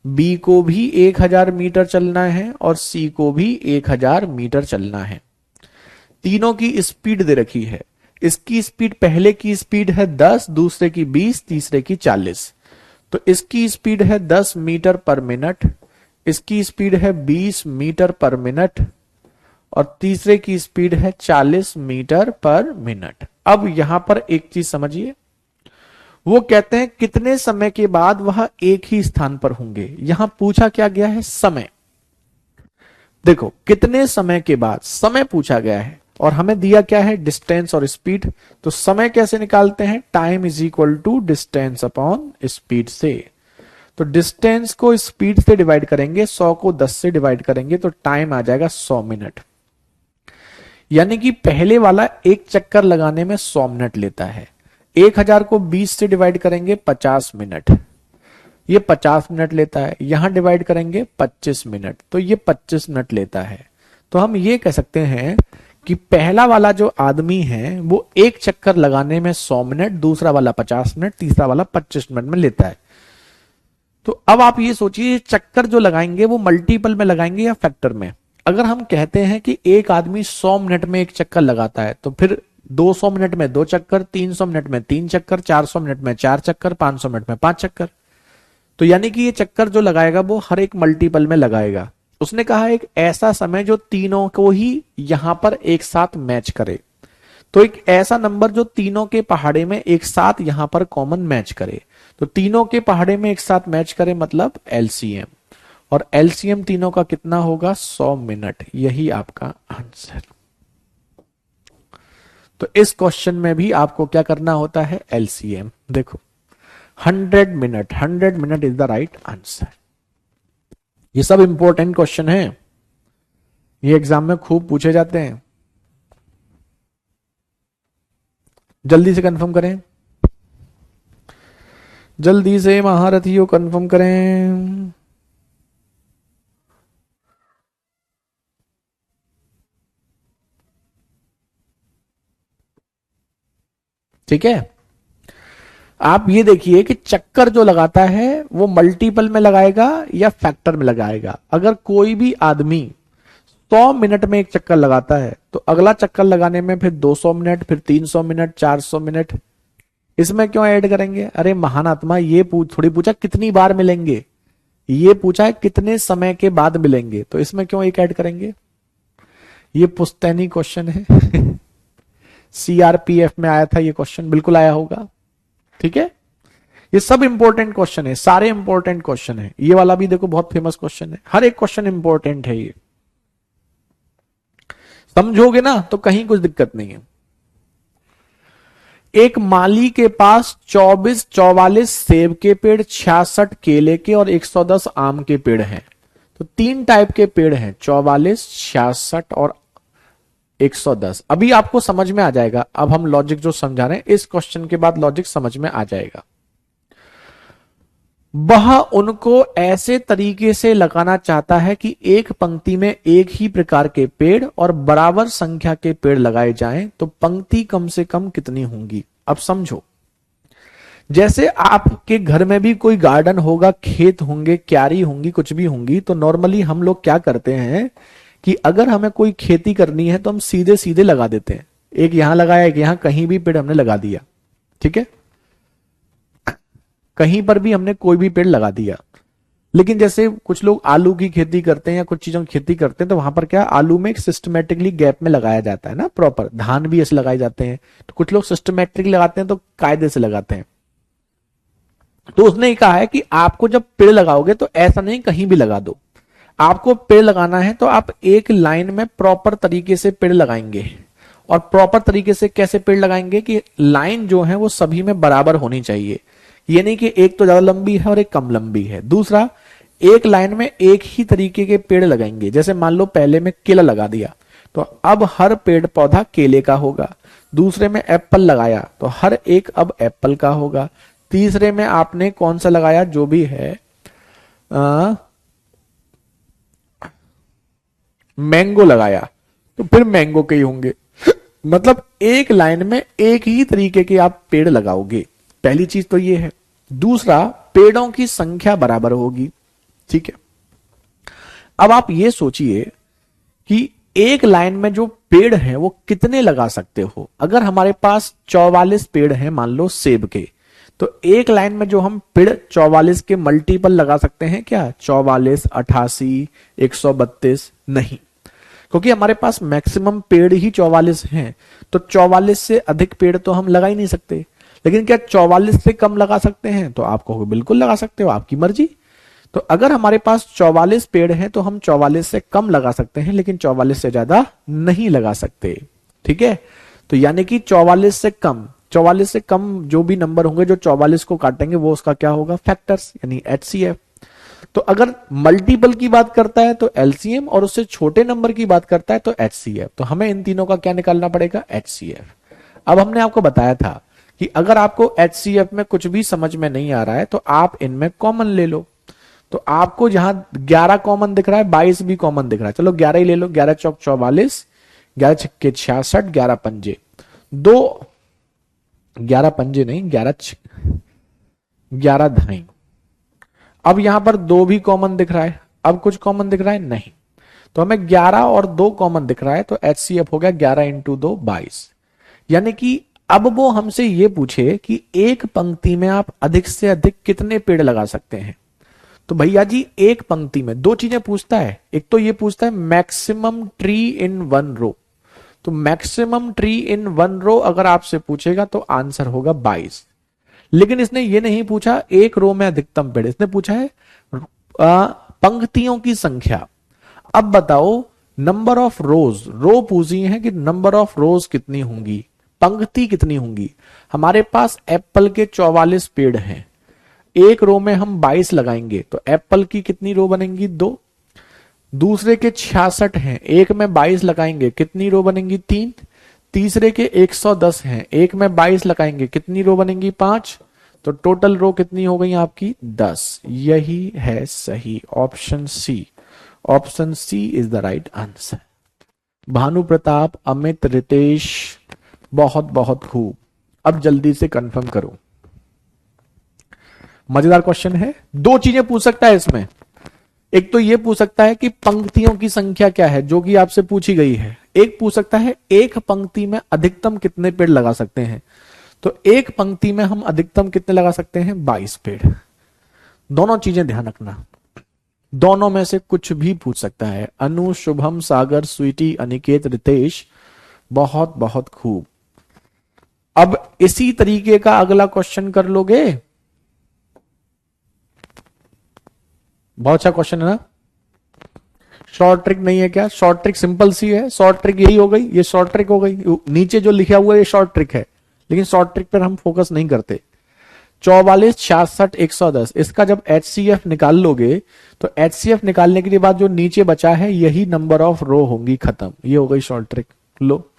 बी को भी 1000 मीटर चलना है और सी को भी 1000 मीटर चलना है। तीनों की स्पीड दे रखी है। इसकी स्पीड, पहले की स्पीड है 10, दूसरे की 20, तीसरे की 40। तो इसकी स्पीड है 10 मीटर पर मिनट, इसकी स्पीड है 20 मीटर पर मिनट और तीसरे की स्पीड है 40 मीटर पर मिनट। अब यहां पर एक चीज समझिए, वो कहते हैं कितने समय के बाद वह एक ही स्थान पर होंगे। यहां पूछा क्या गया है? समय। देखो कितने समय के बाद, समय पूछा गया है और हमें दिया क्या है? डिस्टेंस और स्पीड। तो समय कैसे निकालते हैं? Time is equal to distance upon speed से। तो डिस्टेंस को स्पीड से डिवाइड करेंगे, 100 को 10 से डिवाइड करेंगे तो टाइम आ जाएगा 100 मिनट। यानी कि पहले वाला एक चक्कर लगाने में 100 मिनट लेता है। 1000 को 20 से डिवाइड करेंगे 50 मिनट, ये 50 मिनट लेता है। यहां डिवाइड करेंगे 25 मिनट तो ये 25 मिनट लेता है। तो हम ये कह सकते हैं कि पहला वाला जो आदमी है वो एक चक्कर लगाने में 100 मिनट, दूसरा वाला 50 मिनट, तीसरा वाला 25 मिनट में लेता है। तो अब आप ये सोचिए चक्कर जो लगाएंगे वो मल्टीपल में लगाएंगे या फैक्टर में। अगर हम कहते हैं कि एक आदमी 100 मिनट में एक चक्कर लगाता है तो फिर 200 मिनट में 2 चक्कर, 300 मिनट में 3 चक्कर, 400 मिनट में 4 चक्कर, 500 मिनट में 5 चक्कर। तो यानी कि ये चक्कर जो लगाएगा वो हर एक मल्टीपल में लगाएगा। उसने कहा एक ऐसा समय जो तीनों को ही यहां पर एक साथ मैच करे। तो एक ऐसा नंबर जो तीनों के पहाड़े में एक साथ यहां पर कॉमन मैच करे। तो तीनों के पहाड़े में एक साथ मैच करे मतलब एलसीएम, और एलसीएम तीनों का कितना होगा? 100 मिनट। यही आपका आंसर। तो इस क्वेश्चन में भी आपको क्या करना होता है? एलसीएम। देखो 100 minute, 100 minute is the right answer. ये सब इंपॉर्टेंट क्वेश्चन है, ये एग्जाम में खूब पूछे जाते हैं। जल्दी से कंफर्म करें, जल्दी से महारथियों कंफर्म करें। ठीक है, आप ये देखिए कि चक्कर जो लगाता है वो मल्टीपल में लगाएगा या फैक्टर में लगाएगा। अगर कोई भी आदमी 100 मिनट में एक चक्कर लगाता है तो अगला चक्कर लगाने में फिर 200 मिनट, फिर 300 मिनट, 400 मिनट, इसमें क्यों ऐड करेंगे? अरे महान आत्मा, ये थोड़ी पूछा कितनी बार मिलेंगे, ये पूछा है कितने समय के बाद मिलेंगे, तो इसमें क्यों एक ऐड करेंगे? ये पुश्तैनी क्वेश्चन है। सीआरपीएफ में आया था ये क्वेश्चन, बिल्कुल आया होगा। ठीक है, ये सब इंपॉर्टेंट क्वेश्चन है, सारे इंपॉर्टेंट क्वेश्चन है। ये वाला भी देखो बहुत फेमस क्वेश्चन है, हर एक क्वेश्चन इंपॉर्टेंट है। ये समझोगे ना तो कहीं कुछ दिक्कत नहीं है। एक माली के पास 44 सेब के पेड़, 66 केले के और 110 आम के पेड़ हैं। तो 3 टाइप के पेड़ हैं, 44, 66 और 110। अभी आपको समझ में आ जाएगा, अब हम लॉजिक जो समझा रहे हैं इस क्वेश्चन के बाद लॉजिक समझ में आ जाएगा। वह उनको ऐसे तरीके से लगाना चाहता है कि एक पंक्ति में एक ही प्रकार के पेड़ और बराबर संख्या के पेड़ लगाए जाएं, तो पंक्ति कम से कम कितनी होंगी? अब समझो, जैसे आपके घर में भी कोई गार्डन होगा, खेत होंगे, क्यारी होंगी, कुछ भी होंगी, तो नॉर्मली हम लोग क्या करते हैं कि अगर हमें कोई खेती करनी है तो हम सीधे सीधे लगा देते हैं, एक यहां लगाया, एक यहां, कहीं भी पेड़ हमने लगा दिया। ठीक है, कहीं पर भी हमने कोई भी पेड़ लगा दिया। लेकिन जैसे कुछ लोग आलू की खेती करते हैं या कुछ चीजों की खेती करते हैं, तो वहां पर क्या, आलू में एक सिस्टमेटिकली गैप में लगाया जाता है ना, प्रॉपर। धान भी ऐसे लगाए जाते हैं, तो कुछ लोग सिस्टमेटिकली लगाते हैं, तो कायदे से लगाते हैं। तो उसने कहा है कि आपको जब पेड़ लगाओगे तो ऐसा नहीं कहीं भी लगा दो, आपको पेड़ लगाना है तो आप एक लाइन में प्रॉपर तरीके से पेड़ लगाएंगे। और प्रॉपर तरीके से कैसे पेड़ लगाएंगे कि लाइन जो है वो सभी में बराबर होनी चाहिए। ये नहीं कि एक तो ज्यादा लंबी है और एक कम लंबी है। दूसरा, एक लाइन में एक ही तरीके के पेड़ लगाएंगे। जैसे मान लो पहले में केला लगा दिया, तो अब हर पेड़ पौधा केले का होगा। दूसरे में एप्पल लगाया तो हर एक अब एप्पल का होगा। तीसरे में आपने कौन सा लगाया, जो भी है मैंगो लगाया, तो फिर मैंगो के ही होंगे। मतलब एक लाइन में एक ही तरीके के आप पेड़ लगाओगे, पहली चीज तो ये है। दूसरा, पेड़ों की संख्या बराबर होगी। ठीक है, अब आप ये सोचिए कि एक लाइन में जो पेड़ हैं वो कितने लगा सकते हो। अगर हमारे पास 44 पेड़ हैं मान लो सेब के, तो एक लाइन में जो हम पेड़ 44 के मल्टीपल लगा सकते हैं क्या? 44, 88, 132 नहीं, क्योंकि हमारे पास मैक्सिमम पेड़ ही 44 हैं। तो 44 से अधिक पेड़ तो हम लगा ही नहीं सकते। लेकिन क्या 44 से कम लगा सकते हैं? तो आप कहोगे बिल्कुल लगा सकते हो, आपकी मर्जी। तो अगर हमारे पास 44 पेड़ हैं तो हम 44 से कम लगा सकते हैं, लेकिन 44 से ज्यादा नहीं लगा सकते। ठीक है, तो यानी कि 44 से कम, 44 से कम जो भी नंबर होंगे जो 44 को काटेंगे वो उसका क्या होगा? फैक्टर्स, यानी HCF। तो अगर मल्टीपल की बात करता है तो LCM, और उससे छोटे नंबर की बात करता है तो HCF। तो हमें इन तीनों का क्या निकालना पड़ेगा? HCF। अब हमने आपको बताया था कि अगर आपको HCF में कुछ भी समझ में नहीं आ रहा है तो आप इनमें कॉमन ले लो। तो आपको जहां 11 कॉमन दिख रहा है, 22 भी कॉमन दिख रहा है, चलो 11 ही ले लो। 11 चौक 44, 11 छक्के 66, 11 पंजे 2, 11 पंजे नहीं, 11 धाई। अब यहां पर 2 भी कॉमन दिख रहा है, अब कुछ कॉमन दिख रहा है नहीं, तो हमें 11 और 2 कॉमन दिख रहा है, तो HCF हो गया 11 इंटू 2 22। यानी कि अब वो हमसे ये पूछे कि एक पंक्ति में आप अधिक से अधिक कितने पेड़ लगा सकते हैं। तो भैया जी एक पंक्ति में 2 चीजें पूछता है, एक तो ये पूछता है मैक्सिमम ट्री इन 1 रो। तो मैक्सिमम ट्री इन 1 रो अगर आपसे पूछेगा तो आंसर होगा 22। लेकिन इसने ये नहीं पूछा एक रो में अधिकतम पेड़, इसने पूछा है पंक्तियों की संख्या। अब बताओ नंबर ऑफ रोज, रो पूछी है कि नंबर ऑफ रोज कितनी होंगी, पंक्ति कितनी होंगी। हमारे पास एप्पल के 44 पेड़ हैं, एक रो में हम 22 लगाएंगे तो एप्पल की कितनी रो बनेंगी? 2। दूसरे के 66 हैं, एक में 22 लगाएंगे कितनी रो बनेंगी? 3। तीसरे के 110 हैं, एक में 22 लगाएंगे कितनी रो बनेंगी? 5। तो टोटल रो कितनी हो गई आपकी? 10। यही है सही option C. Option C is the right answer. Bhanu Pratap, Amit, Ritesh, बहुत बहुत खूब। अब जल्दी से कंफर्म करो। मजेदार क्वेश्चन है। दो चीजें पूछ सकता है इसमें। एक तो यह पूछ सकता है कि पंक्तियों की संख्या क्या है, जो कि आपसे पूछी गई है। एक पूछ सकता है एक पंक्ति में अधिकतम कितने पेड़ लगा सकते हैं। तो एक पंक्ति में हम अधिकतम कितने लगा सकते हैं? 22 पेड़। दोनों चीजें ध्यान रखना, दोनों में से कुछ भी पूछ सकता है। अनु, शुभम, सागर, स्वीटी, अनिकेत, रितेश, बहुत बहुत खूब। अब इसी तरीके का अगला क्वेश्चन कर लोगे? बहुत अच्छा क्वेश्चन है ना। शॉर्ट ट्रिक नहीं है क्या? शॉर्ट ट्रिक सिंपल सी है। शॉर्ट ट्रिक यही हो गई, ये शॉर्ट ट्रिक हो गई। नीचे जो लिखा हुआ है ये शॉर्ट ट्रिक है, लेकिन शॉर्ट ट्रिक पर हम फोकस नहीं करते। 44, 66, 110, इसका जब HCF निकाल लोगे तो HCF निकालने के बाद जो नीचे बचा है यही नंबर ऑफ रो होंगी, खत्म। ये हो गई शॉर्ट ट्रिक। लो,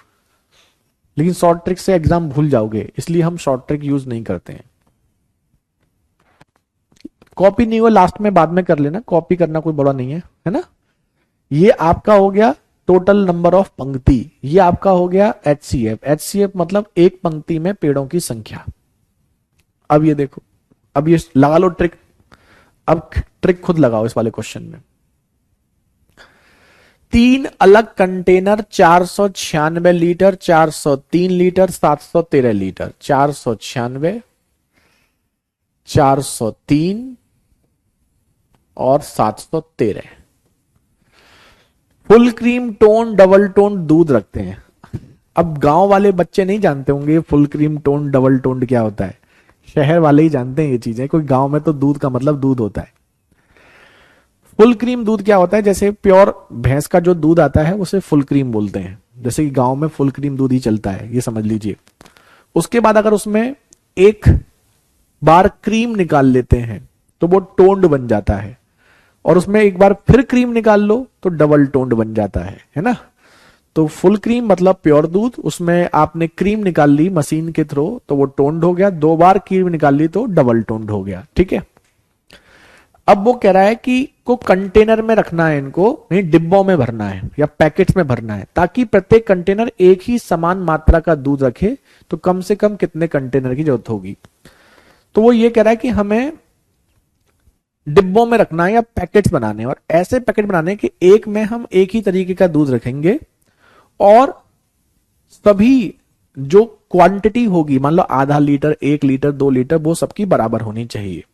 लेकिन शॉर्ट ट्रिक से एग्जाम भूल जाओगे, इसलिए हम शॉर्ट ट्रिक यूज नहीं करते हैं। कॉपी नहीं हो लास्ट में बाद में कर लेना, कॉपी करना कोई बड़ा नहीं है ना। ये आपका हो गया टोटल नंबर ऑफ पंक्ति, ये आपका हो गया HCF। HCF मतलब एक पंक्ति में पेड़ों की संख्या। अब ये देखो, अब ये लगा लो ट्रिक। अब ट्रिक खुद लगाओ इस वाले क्वेश्चन में। 3 अलग कंटेनर, 496 लीटर, 403 लीटर, 713 लीटर। 496, 403 और 713 full cream tone double tone दूध रखते हैं। अब गांव वाले बच्चे नहीं जानते होंगे full cream tone double tone क्या होता है, शहर वाले ही जानते हैं ये चीजें। कोई गांव में तो दूध का मतलब दूध होता है। फुल क्रीम दूध क्या होता है? जैसे प्योर भैंस का जो दूध आता है उसे फुल क्रीम बोलते हैं। जैसे कि गांव में फुल क्रीम दूध ही चलता है, ये समझ लीजिए। उसके बाद अगर उसमें एक बार क्रीम निकाल लेते हैं तो वो टोन्ड बन जाता है, और उसमें एक बार फिर क्रीम निकाल लो तो डबल टोन्ड बन जाता है ना। तो फुल क्रीम मतलब प्योर दूध, उसमें आपने क्रीम निकाल ली मशीन के थ्रू तो वो टोन्ड हो गया। 2 बार क्रीम निकाल ली तो डबल टोन्ड हो गया। ठीक है। अब वो कह रहा है कि को कंटेनर में रखना है, इनको नहीं डिब्बों में भरना है या पैकेट्स में भरना है, ताकि प्रत्येक कंटेनर एक ही समान मात्रा का दूध रखे। तो कम से कम कितने कंटेनर की जरूरत होगी? तो वो ये कह रहा है कि हमें डिब्बों में रखना है या पैकेट्स बनाने, और ऐसे पैकेट बनाने कि एक में हम एक ही तरीके का दूध रखेंगे और सभी जो क्वांटिटी होगी, मान लो आधा लीटर, 1 लीटर, 2 लीटर, वो सबकी बराबर होनी चाहिए।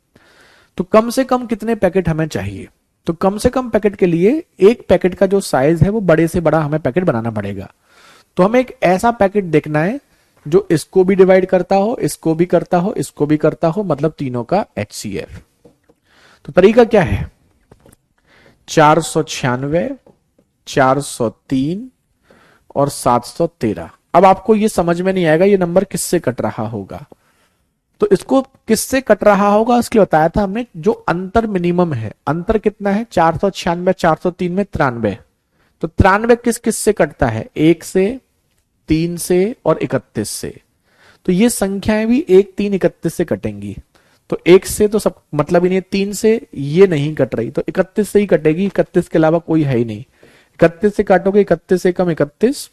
तो कम से कम कितने पैकेट हमें चाहिए? तो कम से कम पैकेट के लिए एक पैकेट का जो साइज है वो बड़े से बड़ा हमें पैकेट बनाना पड़ेगा। तो हमें एक ऐसा पैकेट देखना है जो इसको भी डिवाइड करता हो, इसको भी करता हो, इसको भी करता हो, मतलब तीनों का HCF। तो तरीका क्या है? 496, 403 और 713। अब आपको ये समझ में नहीं आएगा ये नंबर किससे कट रहा होगा। तो इसको किससे कट रहा होगा उसके लिए बताया था हमने। जो अंतर मिनिमम है, अंतर कितना है? 496, 403 में 93। तो 93 किस किस से कटता है? 1 से, 3 से और 31 से। तो ये संख्याएं भी 1, 3, 31 से कटेंगी। तो 1 से तो सब मतलब ही नहीं है, 3 से ये नहीं कट रही, तो 31 से ही कटेगी। 31 के अलावा कोई है ही नहीं। 31 से काटोगे, 31 से कम 31,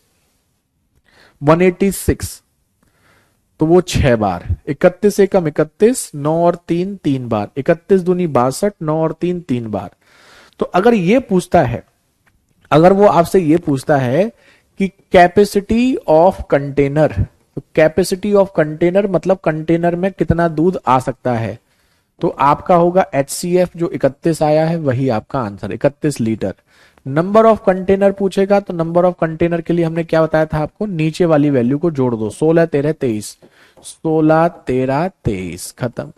186, तो वो 6 बार। 31 से कम 31, 9 और 3, 3 बार। 31 दूनी 62, 9 और 3, 3 बार। तो अगर ये पूछता है, अगर वो आपसे ये पूछता है कि कैपेसिटी ऑफ कंटेनर, तो कैपेसिटी ऑफ कंटेनर मतलब कंटेनर में कितना दूध आ सकता है, तो आपका होगा HCF जो 31 आया है वही आपका answer, 31 litre. Number of container पूछेगा तो नंबर ऑफ कंटेनर के लिए हमने क्या बताया था आपको? नीचे वाली वैल्यू को जोड़ दो। 16, 13, 23, 16, 13, 23, खत्म।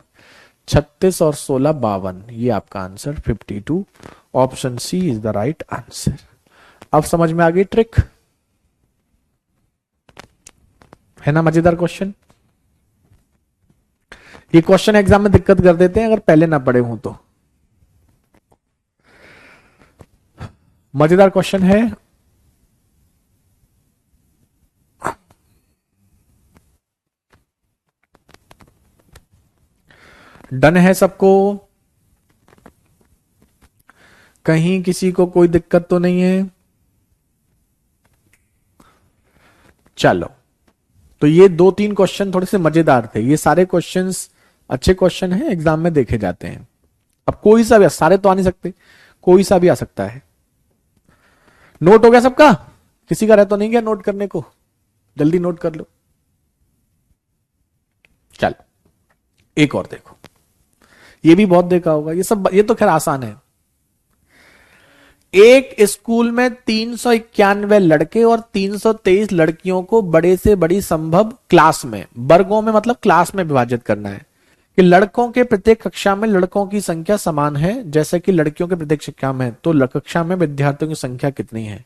36 और 16, 52। ये आपका answer 52। Option C is the right answer. अब समझ में आ गई ट्रिक? है ना मजेदार क्वेश्चन? ये क्वेश्चन एग्जाम में दिक्कत कर देते हैं अगर पहले ना पढ़े हों तो। मजेदार क्वेश्चन है। डन है सबको? कहीं किसी को कोई दिक्कत तो नहीं है? चलो, तो ये 2-3 क्वेश्चन थोड़े से मजेदार थे। ये सारे क्वेश्चंस अच्छे क्वेश्चन हैं, एग्जाम में देखे जाते हैं। अब कोई सा भी, सारे तो आ नहीं सकते, कोई सा भी आ सकता है। नोट हो गया सबका? किसी का रह तो नहीं गया नोट करने को? जल्दी नोट कर लो। चलो, एक और देखो, ये भी बहुत देखा होगा, ये सब, ये तो खैर आसान है। एक स्कूल में 391 लड़के और 323 लड़कियों को बड़े से बड़ी संभव क्लास में, वर्गों में मतलब क्लास में विभाजित करना है कि लड़कों के प्रत्येक कक्षा में लड़कों की संख्या समान है जैसे कि लड़कियों के प्रत्येक कक्षा में, तो कक्षा में विद्यार्थियों की संख्या कितनी है।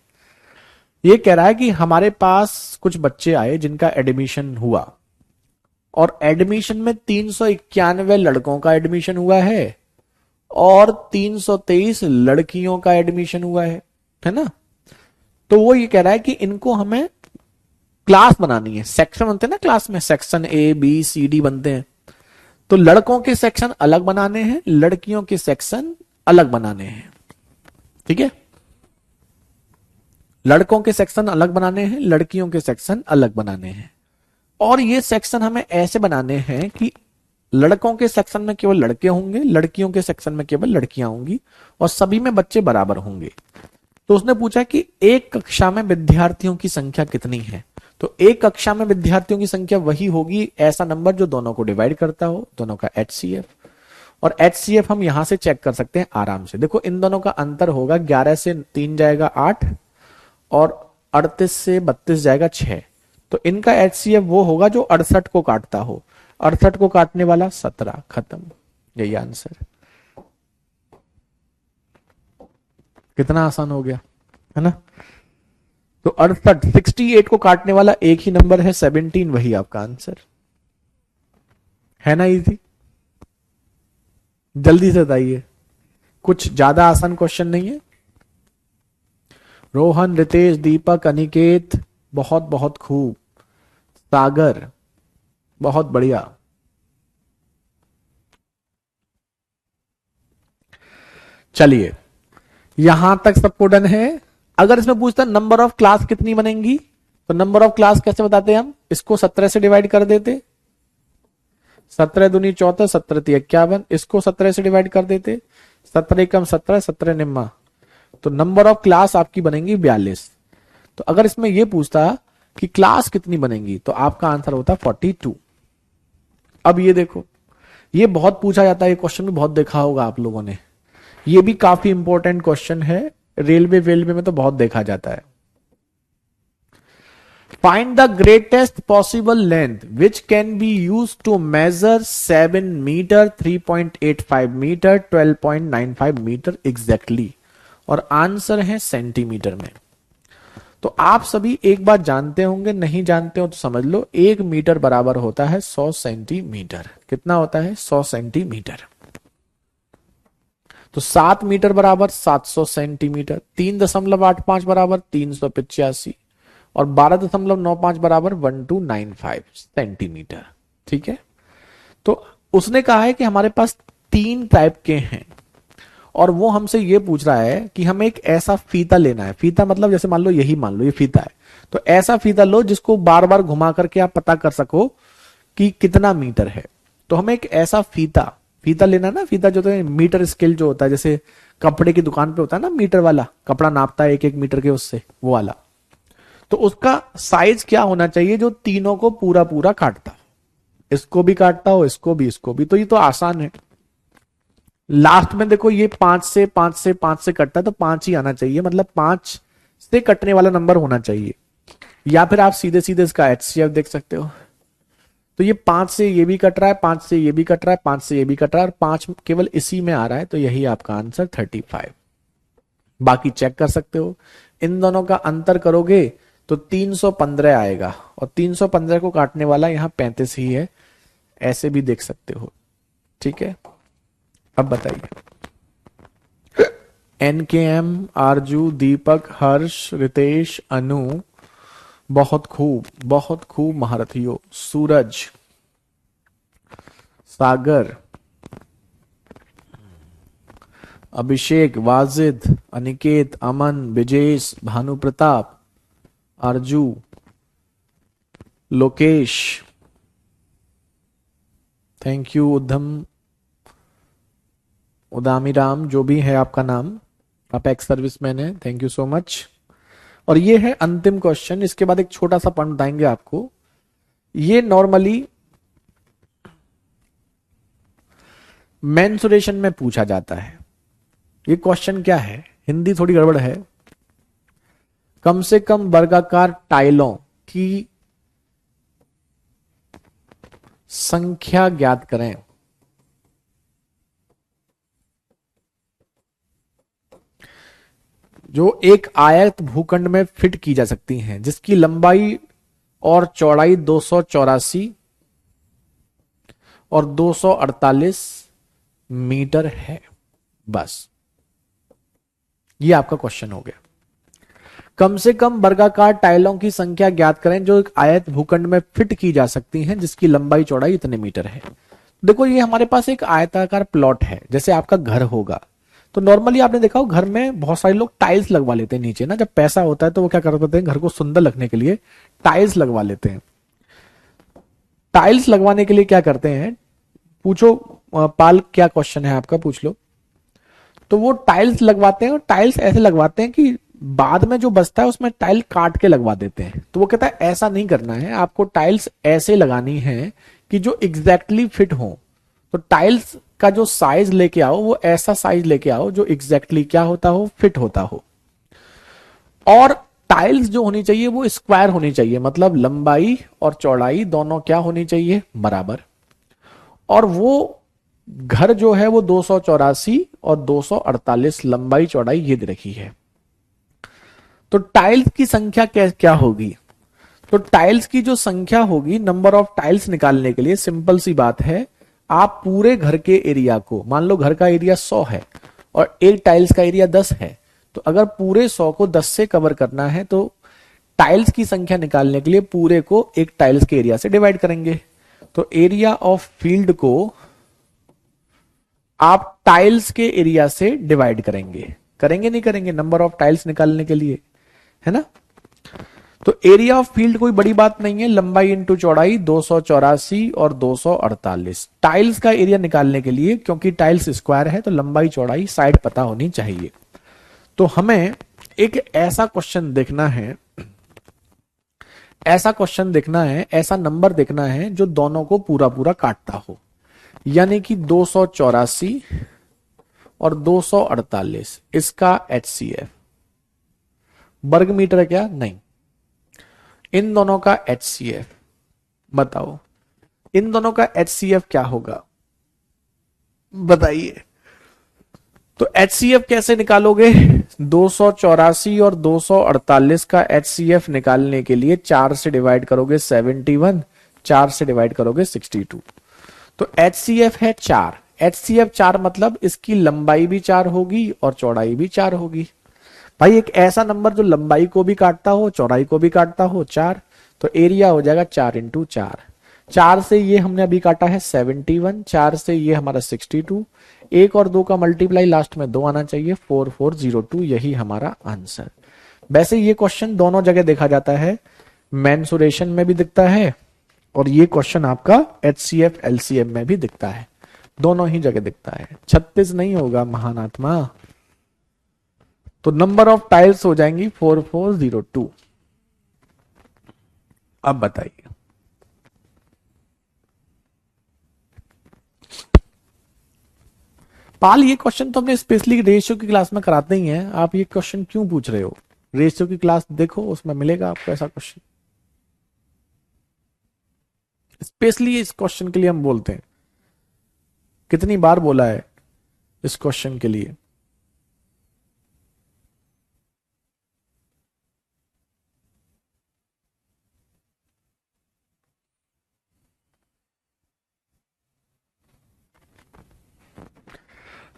ये कह रहा है कि हमारे पास कुछ बच्चे आए जिनका एडमिशन हुआ, और एडमिशन में 391 लड़कों का एडमिशन हुआ है और 323 लड़कियों का एडमिशन हुआ है ना। तो वो ये कह रहा है कि इनको हमें क्लास बनानी है, सेक्शन बनते हैं ना क्लास में, section A B C D बनते हैं। तो लड़कों के सेक्शन अलग बनाने हैं, लड़कियों के सेक्शन अलग बनाने हैं। ठीक है, लड़कों के सेक्शन अलग बनाने हैं, लड़कियों के सेक्शन अलग बनाने हैं। और ये सेक्शन हमें ऐसे बनाने हैं कि लड़कों के सेक्शन में केवल लड़के होंगे, लड़कियों के सेक्शन में केवल लड़कियां होंगी, और सभी में बच्चे बराबर होंगे। तो उसने पूछा कि एक कक्षा में विद्यार्थियों की संख्या कितनी है। तो एक कक्षा में विद्यार्थियों की संख्या वही होगी ऐसा नंबर जो दोनों को डिवाइड करता हो, दोनों का HCF। और HCF हम यहां से चेक कर सकते हैं आराम से। देखो, इन दोनों का अंतर होगा, 11 से 3 जाएगा 8 और 38 से 32 जाएगा 6। तो इनका HCF वो होगा जो 68 को काटता हो। 68 को काटने वाला 17, खत्म। यही आंसर। कितना आसान हो गया, है ना। तो 68, 68 को काटने वाला एक ही नंबर है 17, वही आपका आंसर है ना। इजी, जल्दी से बताइए, कुछ ज्यादा आसान क्वेश्चन नहीं है। रोहन, रितेश, दीपक, अनिकेत, बहुत बहुत खूब। सागर, बहुत बढ़िया। चलिए, यहां तक सबको डन है। अगर इसमें पूछता नंबर ऑफ क्लास कितनी बनेंगी, तो नंबर ऑफ क्लास कैसे बताते हैं हम, इसको 17 से डिवाइड कर देते, 17 दूनी 14, 17 × 51, इसको 17 से डिवाइड कर देते, 17 एकम 17, 17 निम्मा, तो नंबर ऑफ क्लास आपकी बनेंगी 42। तो अगर इसमें यह पूछता कि क्लास कितनी बनेंगी, तो आपका आंसर होता 42। अब ये देखो, ये बहुत पूछा जाता है, ये क्वेश्चन भी बहुत देखा होगा आप लोगों ने। ये भी काफी इंपॉर्टेंट क्वेश्चन है, रेलवे में तो बहुत देखा जाता है। Find the greatest possible length which can be use to measure 7 metre, 3.85 metre, 12.95 metre exactly, और आंसर है सेंटीमीटर में। तो आप सभी एक बात जानते होंगे, नहीं जानते हो तो समझ लो, 1 मीटर बराबर होता है 100 सेंटीमीटर। कितना होता है? 100 सेंटीमीटर। तो 7 मीटर बराबर 700 सेंटीमीटर, 3.85 बराबर 385, और 12.95 बराबर 1295 सेंटीमीटर। ठीक है, तो उसने कहा है कि हमारे पास 3 टाइप के हैं, और वो हमसे ये पूछ रहा है कि हमें एक ऐसा फीता लेना है। फीता मतलब जैसे मान लो, यही मान लो ये फीता है, तो ऐसा फीता लो जिसको बार बार घुमा करके आप पता कर सको कि कितना मीटर है। तो हमें एक ऐसा फीता लेना ना। फीता जो है मीटर स्केल जो होता है, जैसे कपड़े की दुकान पे होता है ना, मीटर वाला, कपड़ा नापता है 1-1 मीटर के, उससे वो वाला। तो उसका साइज क्या होना चाहिए जो तीनों को पूरा पूरा काटता हो, इसको भी काटता हो, इसको भी, इसको भी। तो ये तो आसान है। लास्ट में देखो, ये 5 से 5 से 5 से कटता है, तो 5 ही आना चाहिए, मतलब 5 से कटने वाला नंबर होना चाहिए। या फिर आप सीधे सीधे इसका HCF देख सकते हो। तो ये 5 से ये भी कट रहा है, 5 से ये भी कट रहा है, 5 से ये भी कट रहा है, और 5 केवल इसी में आ रहा है, तो यही आपका आंसर 35। बाकी चेक कर सकते हो, इन दोनों का अंतर करोगे तो 315 आएगा, और 315 को काटने वाला यहाँ 35 ही है। ऐसे भी देख सकते हो। ठीक है, अब बताइए। NKM, आरजू, दीपक, हर्ष, रितेश, अनु, बहुत खूब महारथियों, सूरज, सागर, अभिषेक, वाजिद, अनिकेत, अमन, विजेश, भानु प्रताप, आरजू, लोकेश, थैंक यू, उद्धम, उदामीराम, जो भी है आपका नाम, आप एक्स सर्विसमैन है, थैंक यू सो मच। और ये है अंतिम क्वेश्चन, इसके बाद एक छोटा सा पॉइंट बताएंगे आपको। ये नॉर्मली मेंसुरेशन में पूछा जाता है। ये क्वेश्चन क्या है, हिंदी थोड़ी गड़बड़ है। कम से कम वर्गाकार टाइलों की संख्या ज्ञात करें। जो एक आयत भूखंड में फिट की जा सकती हैं, जिसकी लंबाई और चौड़ाई 284 और 248 मीटर है। बस ये आपका क्वेश्चन हो गया। कम से कम वर्गाकार टाइलों की संख्या ज्ञात करें जो एक आयत भूखंड में फिट की जा सकती हैं, जिसकी लंबाई चौड़ाई इतने मीटर है। देखो ये हमारे पास एक आयताकार प्लॉट है, जैसे आपका घर होगा। तो नॉर्मली आपने देखा हो घर में बहुत सारे लोग टाइल्स लगवा लेते हैं नीचे ना, जब पैसा होता है तो वो क्या करते हैं, घर को सुंदर लगने के लिए टाइल्स लगवा लेते हैं। टाइल्स लगवाने के लिए क्या करते हैं, पूछो पाल क्या क्वेश्चन है आपका, पूछ लो। तो वो टाइल्स लगवाते हैं और टाइल्स ऐसे लगवाते हैं कि बाद में जो बचता है उसमें टाइल काट के लगवा देते हैं। तो वो कहता है ऐसा नहीं करना है, आपको टाइल्स ऐसे लगानी है कि जो एग्जैक्टली फिट हो। तो टाइल्स का जो साइज लेके आओ वो ऐसा साइज लेके आओ जो एग्जैक्टली क्या होता हो, फिट होता हो। और टाइल्स जो होनी चाहिए वो स्क्वायर होनी चाहिए, मतलब लंबाई और चौड़ाई दोनों क्या होनी चाहिए, बराबर। और वो घर जो है वो 284 और 248 लंबाई चौड़ाई ये दे रखी है। तो टाइल्स की संख्या क्या क्या होगी, तो टाइल्स की जो संख्या होगी, नंबर ऑफ टाइल्स निकालने के लिए सिंपल सी बात है, आप पूरे घर के एरिया को, मान लो घर का एरिया 100 है और एक टाइल्स का एरिया 10 है, तो अगर पूरे 100 को 10 से कवर करना है तो टाइल्स की संख्या निकालने के लिए पूरे को एक टाइल्स के एरिया से डिवाइड करेंगे। तो एरिया ऑफ फील्ड को आप टाइल्स के एरिया से डिवाइड करेंगे, करेंगे नहीं करेंगे, नंबर ऑफ टाइल्स निकालने के लिए, है ना। तो एरिया ऑफ फील्ड कोई बड़ी बात नहीं है, लंबाई इंटू चौड़ाई 284 और 248। टाइल्स का एरिया निकालने के लिए, क्योंकि टाइल्स स्क्वायर है तो लंबाई चौड़ाई साइड पता होनी चाहिए। तो हमें एक ऐसा क्वेश्चन देखना है, ऐसा क्वेश्चन देखना है, ऐसा नंबर देखना है जो दोनों को पूरा पूरा काटता हो, यानी कि 284 और 248, इसका HCF वर्ग मीटर है क्या, नहीं, इन दोनों का HCF बताओ, इन दोनों का HCF क्या होगा, बताइए। तो HCF कैसे निकालोगे, 284 और 248 का HCF निकालने के लिए 4 से डिवाइड करोगे 71, 4 से डिवाइड करोगे 62। तो HCF है 4, HCF 4 मतलब इसकी लंबाई भी 4 होगी और चौड़ाई भी 4 होगी। भाई एक ऐसा नंबर जो लंबाई को भी काटता हो चौड़ाई को भी काटता हो, 4। तो एरिया हो जाएगा 4 इंटू 4। 4 से ये हमने अभी काटा है 71, 4 से ये हमारा 62, एक और दो का मल्टीप्लाई लास्ट में 2 आना चाहिए, 4402, यही हमारा आंसर। वैसे ये क्वेश्चन दोनों जगह देखा जाता है, मेंसुरेशन में भी दिखता है और ये क्वेश्चन आपका HCF LCM में भी दिखता है, दोनों ही जगह दिखता है। 36 नहीं होगा महान आत्मा। तो नंबर ऑफ टाइल्स हो जाएंगी 4402। अब बताइए, पाल ये क्वेश्चन तो हमने स्पेशली रेशियो की क्लास में कराते ही हैं, आप ये क्वेश्चन क्यों पूछ रहे हो, रेशियो की क्लास देखो उसमें मिलेगा आपको ऐसा क्वेश्चन। स्पेशली इस क्वेश्चन के लिए हम बोलते हैं, कितनी बार बोला है इस क्वेश्चन के लिए।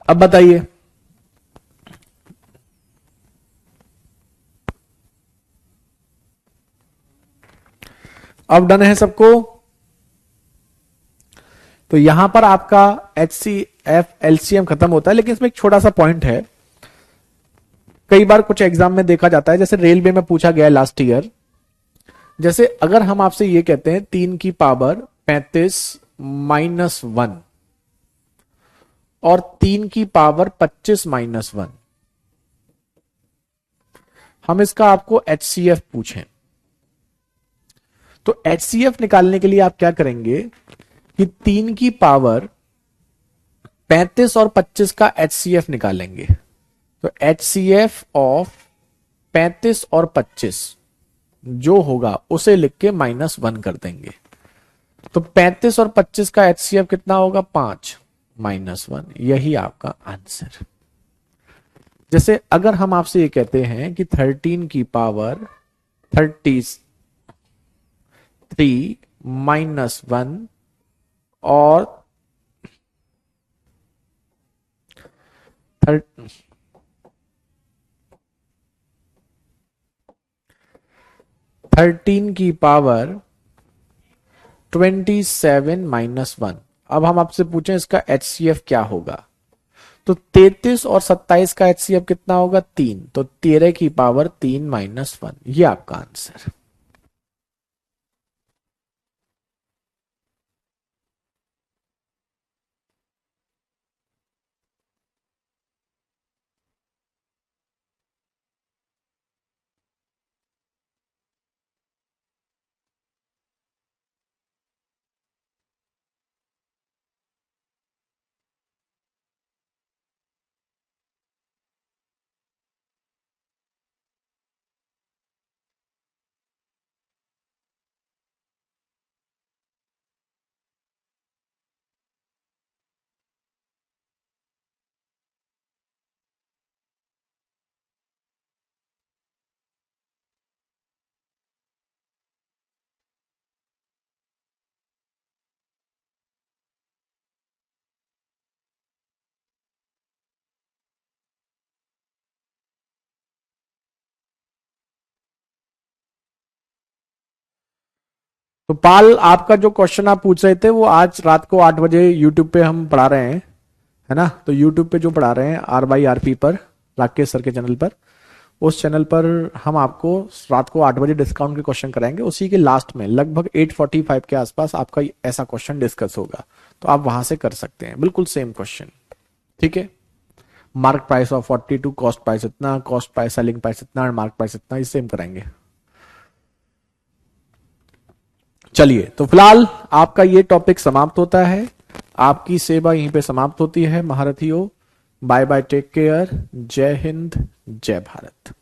अब बताइए, अब डन है सबको? तो यहां पर आपका HCF LCM खत्म होता है, लेकिन इसमें एक छोटा सा पॉइंट है। कई बार कुछ एग्जाम में देखा जाता है, जैसे रेलवे में पूछा गया लास्ट ईयर, जैसे अगर हम आपसे ये कहते हैं 3 की पावर 35 माइनस 1 और 3 की पावर 25 माइनस 1, हम इसका आपको HCF पूछें, तो HCF निकालने के लिए आप क्या करेंगे कि 3 की पावर 35 और 25 का HCF निकालेंगे। तो HCF ऑफ 35 और 25 जो होगा उसे लिख के -1 कर देंगे। तो 35 और 25 का HCF कितना होगा? 5 -1, यही आपका आंसर। जैसे अगर हम आपसे ये कहते हैं कि 13 की पावर 33 -1 और 13 की पावर 27 -1, अब हम आपसे पूछें इसका HCF क्या होगा? तो 33 और 27 का HCF कितना होगा? 3, तो 13 की पावर 3 -1, ये आपका आंसर। तो पाल, आपका जो क्वेश्चन आप पूछ रहे थे वो आज रात को 8 बजे यूट्यूब पे हम पढ़ा रहे हैं, है ना? तो यूट्यूब पे जो पढ़ा रहे हैं R/RP पर, राकेश सर के चैनल पर, उस चैनल पर हम आपको रात को 8 बजे डिस्काउंट के क्वेश्चन कराएंगे। उसी के लास्ट में लगभग 8:45 के आसपास आपका ऐसा क्वेश्चन डिस्कस होगा, तो आप वहां से कर सकते हैं, बिल्कुल सेम क्वेश्चन। ठीक है, mark price of 42, cost price इतना, कॉस्ट प्राइस, सेलिंग प्राइस इतना, मार्क प्राइस इतना, ये सेम कराएंगे। चलिए, तो फिलहाल आपका ये टॉपिक समाप्त होता है, आपकी सेवा यहीं पे समाप्त होती है महारथियों। बाय बाय, टेक केयर, जय हिंद, जय भारत।